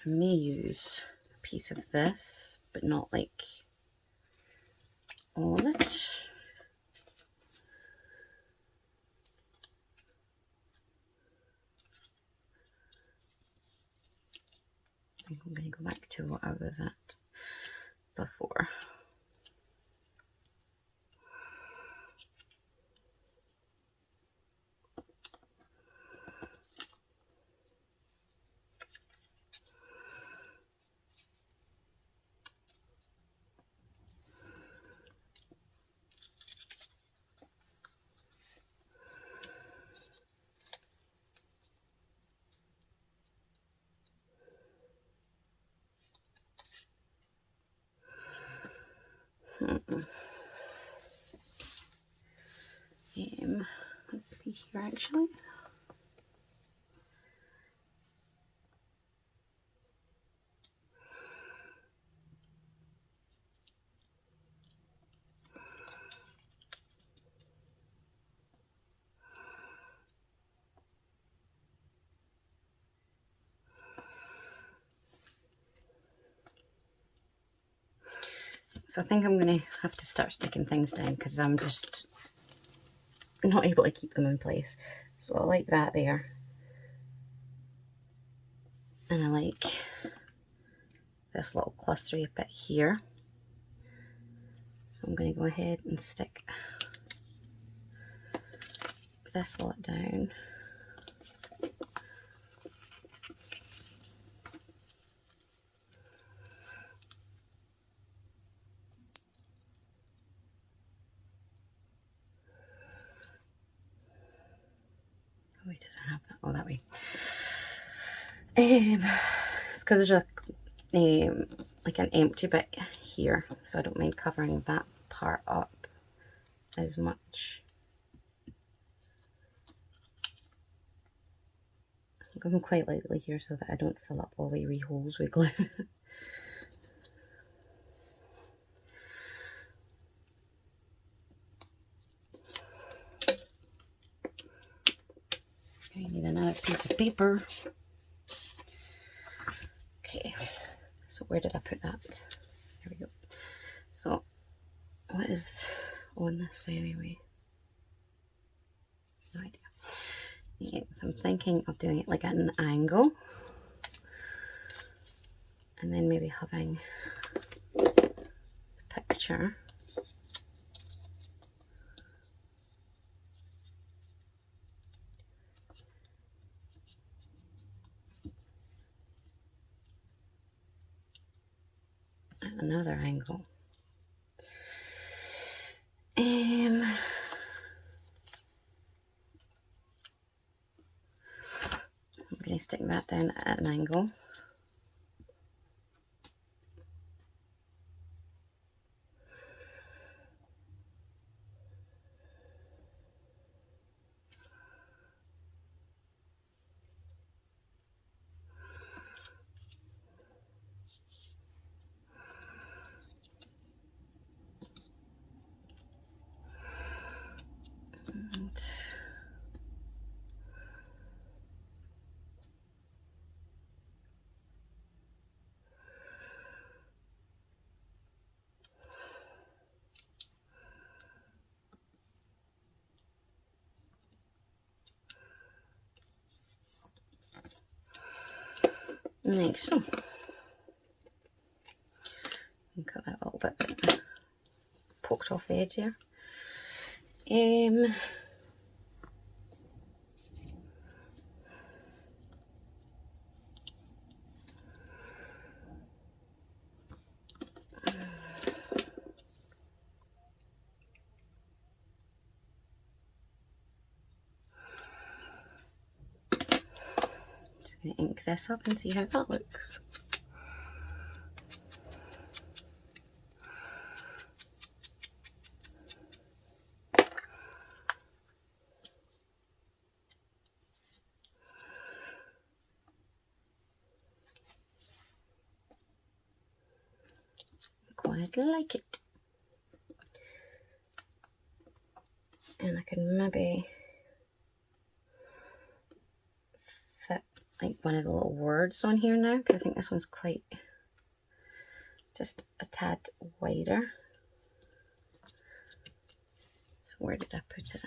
I may use a piece of this, but not like all of it. I think I'm going to go back to what I was at before. Let's see here actually. So I think I'm going to have to start sticking things down because I'm just not able to keep them in place. So I like that there. And I like this little clustery bit here. So I'm going to go ahead and stick this lot down. Oh, wait, did I have that? Oh, that way. It's because there's like an empty bit here, so I don't mind covering that part up as much. I'm going quite lightly here so that I don't fill up all the wee holes with glue. I need another piece of paper. Okay, so where did I put that? There we go. So what is on this anyway? No idea. Yeah, so I'm thinking of doing it like at an angle. And then maybe having the picture at another angle. I'm going to stick that down at an angle. Like so. Cut that little bit that poked off the edge there. Just going to ink this up and see how that looks. Quite like it. And I can maybe fit like one of the little words on here now, because I think this one's quite just a tad wider. So where did I put it?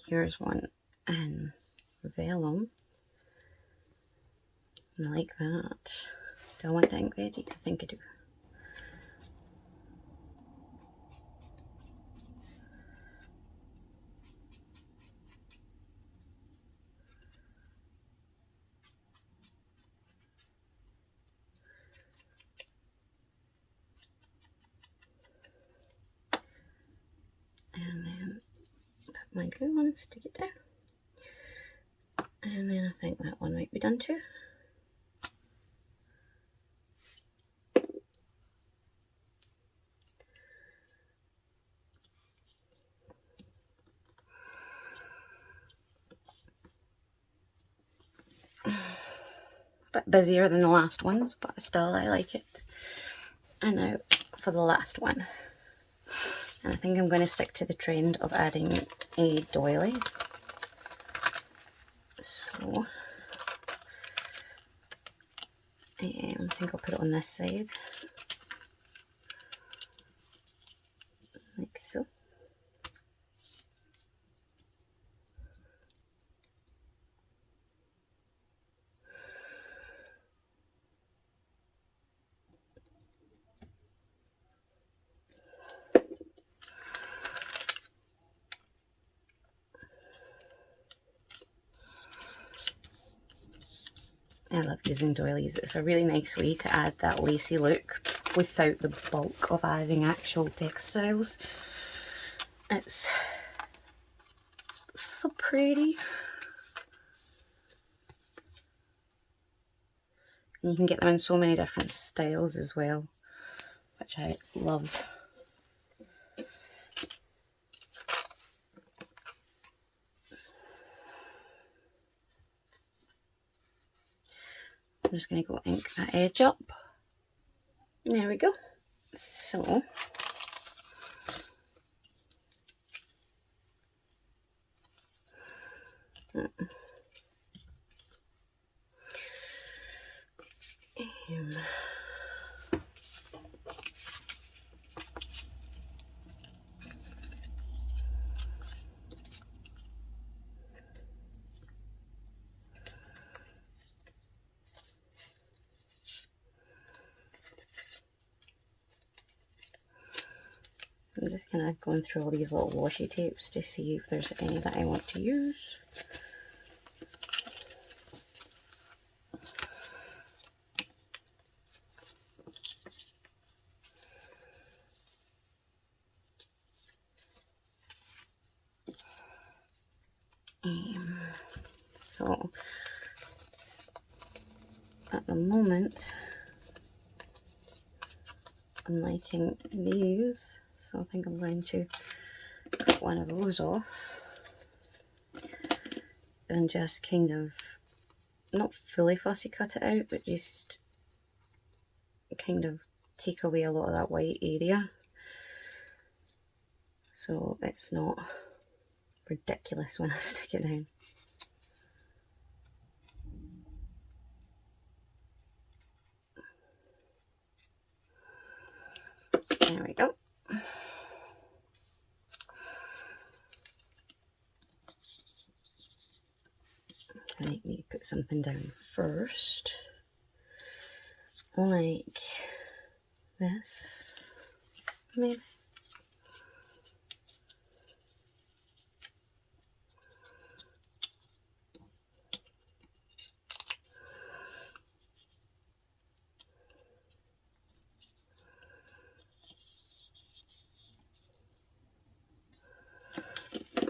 Here's one in vellum. I like that. Do I want to ink the edges? I think I do. And then put my glue on and stick it down. And then I think that one might be done too. Bit busier than the last ones, but still I like it. And now for the last one. And I think I'm going to stick to the trend of adding a doily. So I think I'll put it on this side, like so. I love using doilies. It's a really nice way to add that lacy look without the bulk of adding actual textiles. It's so pretty. And you can get them in so many different styles as well, which I love. I'm just going to go ink that edge up. There we go. So I'm just kind of going through all these little washi tapes to see if there's any that I want to use. So at the moment I'm lighting these, so I think I'm going to cut one of those off and just kind of not fully fussy cut it out, but just kind of take away a lot of that white area so it's not ridiculous when I stick it down. There we go. I need to put something down first, like this, maybe.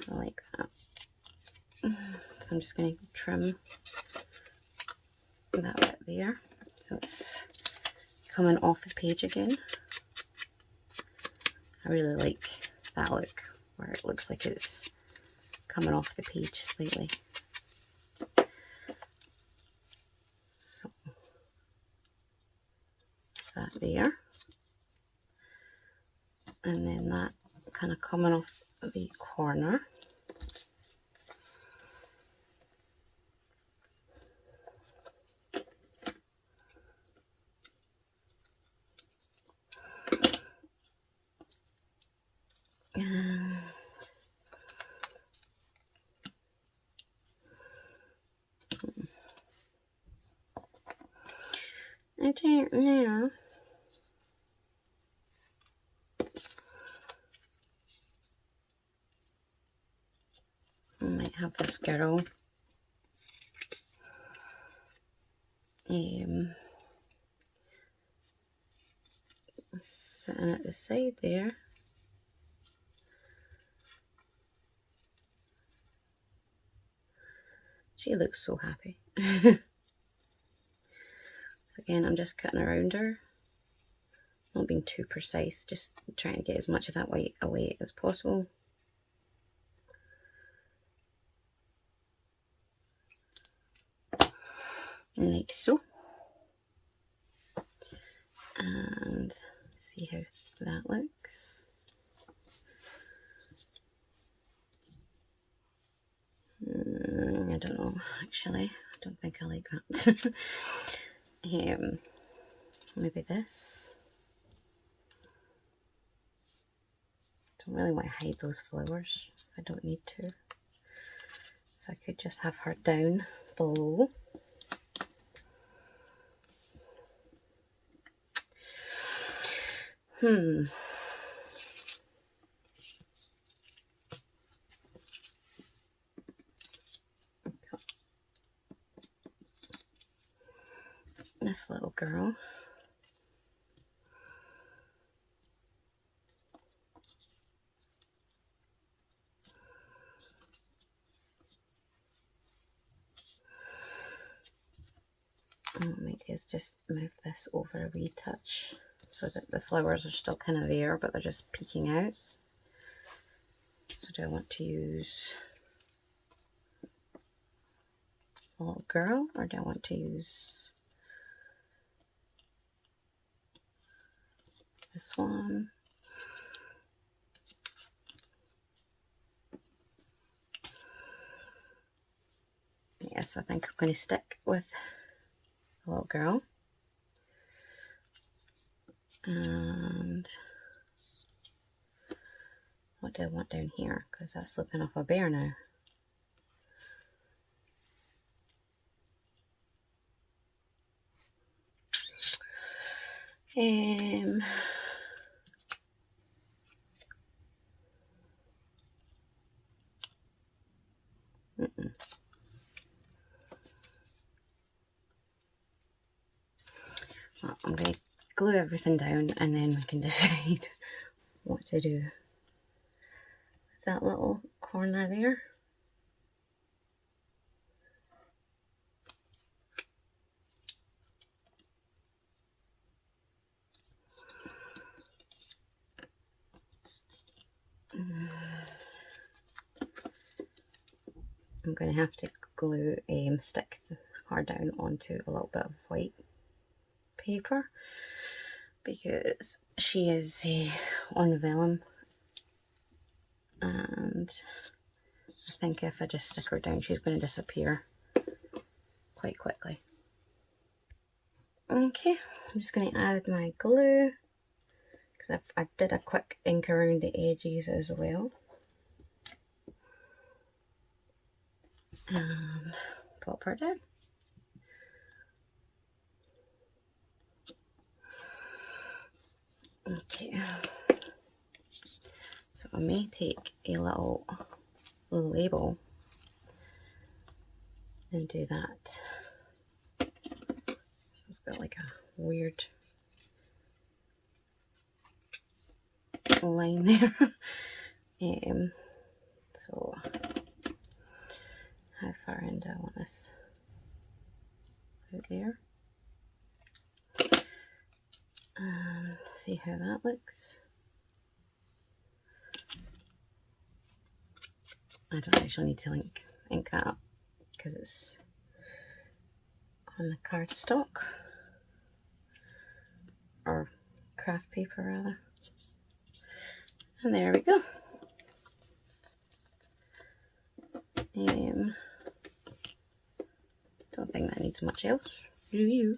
I like that. So I'm just going to trim that bit there so it's coming off the page again. I really like that look where it looks like it's coming off the page slightly. there, and then that kind of coming off the corner. And I don't know. I might have this girl sitting at the side there. She looks so happy. Again, I'm just cutting around her, not being too precise, just trying to get as much of that white away as possible. Like so. And see how that looks. I don't know, actually. I don't think I like that. Maybe this. Don't really want to hide those flowers if I don't need to. So I could just have her down below. This little girl. What I might do is just move this over a wee touch so that the flowers are still kind of there, but they're just peeking out. So do I want to use a little girl, or do I want to use this one? Yes, I think I'm going to stick with a little girl. And what do I want down here? Because that's looking off a bear now. Well, I'm going to glue everything down and then we can decide what to do with that little corner there. I'm going to have to glue stick her down onto a little bit of white paper because she is on vellum, and I think if I just stick her down she's going to disappear quite quickly. Okay, so I'm just going to add my glue because I did a quick ink around the edges as well. And pop her down. Okay, so I may take a little label and do that. So it's got like a weird line there. So how far in do I want this? Out there. And see how that looks. I don't actually need to ink that up because it's on the cardstock, or craft paper rather. And there we go. Don't think that needs much else, do you?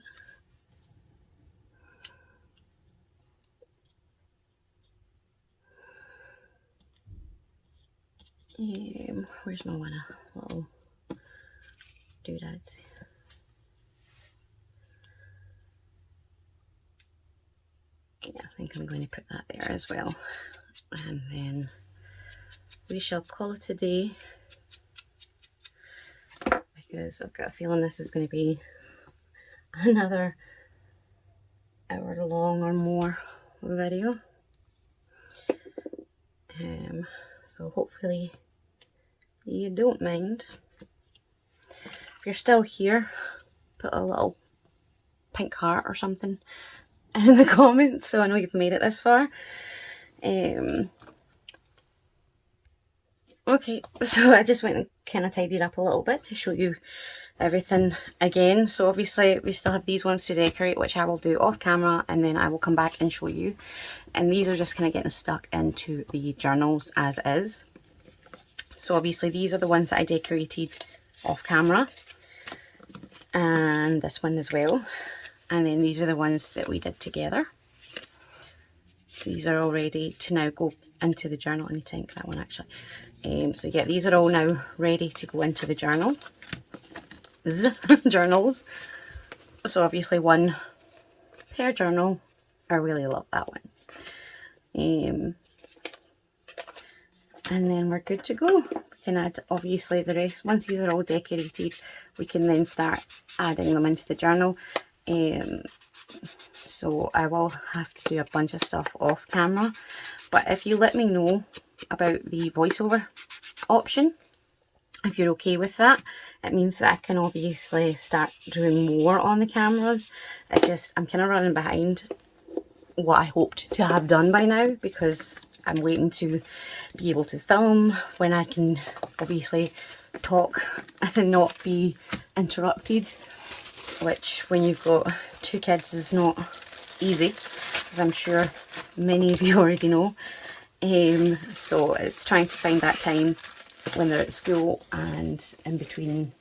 Where's my one? Little doodads. Yeah, I think I'm going to put that there as well. And then we shall call it a day, because I've got a feeling this is going to be another hour long or more video. So hopefully you don't mind. If you're still here, put a little pink heart or something in the comments so I know you've made it this far. Okay, so I just went and kind of tidied up a little bit to show you everything again. So obviously we still have these ones to decorate, which I will do off camera, and then I will come back and show you. And these are just kind of getting stuck into the journals as is. So obviously these are the ones that I decorated off camera, and this one as well. And then these are the ones that we did together. So these are all ready to now go into the journal. I need to ink that one actually. So yeah, these are all now ready to go into the journal. Journals. So obviously one per journal. I really love that one. And then we're good to go. We can add obviously the rest. Once these are all decorated, we can then start adding them into the journal. So I will have to do a bunch of stuff off camera, but if you let me know about the voiceover option, if you're okay with that, it means that I can obviously start doing more on the cameras. I'm kind of running behind what I hoped to have done by now, because I'm waiting to be able to film when I can obviously talk and not be interrupted, which when you've got 2 kids is not easy, as I'm sure many of you already know. So it's trying to find that time when they're at school and in between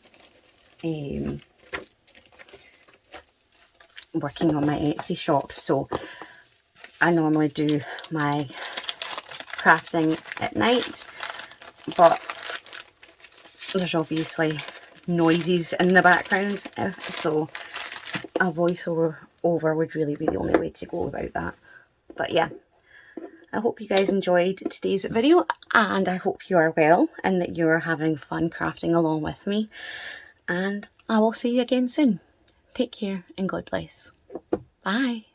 working on my Etsy shop. So I normally do my crafting at night, but there's obviously noises in the background, so a voiceover would really be the only way to go about that. But yeah, I hope you guys enjoyed today's video, and I hope you are well and that you're having fun crafting along with me, and I will see you again soon. Take care and God bless. Bye.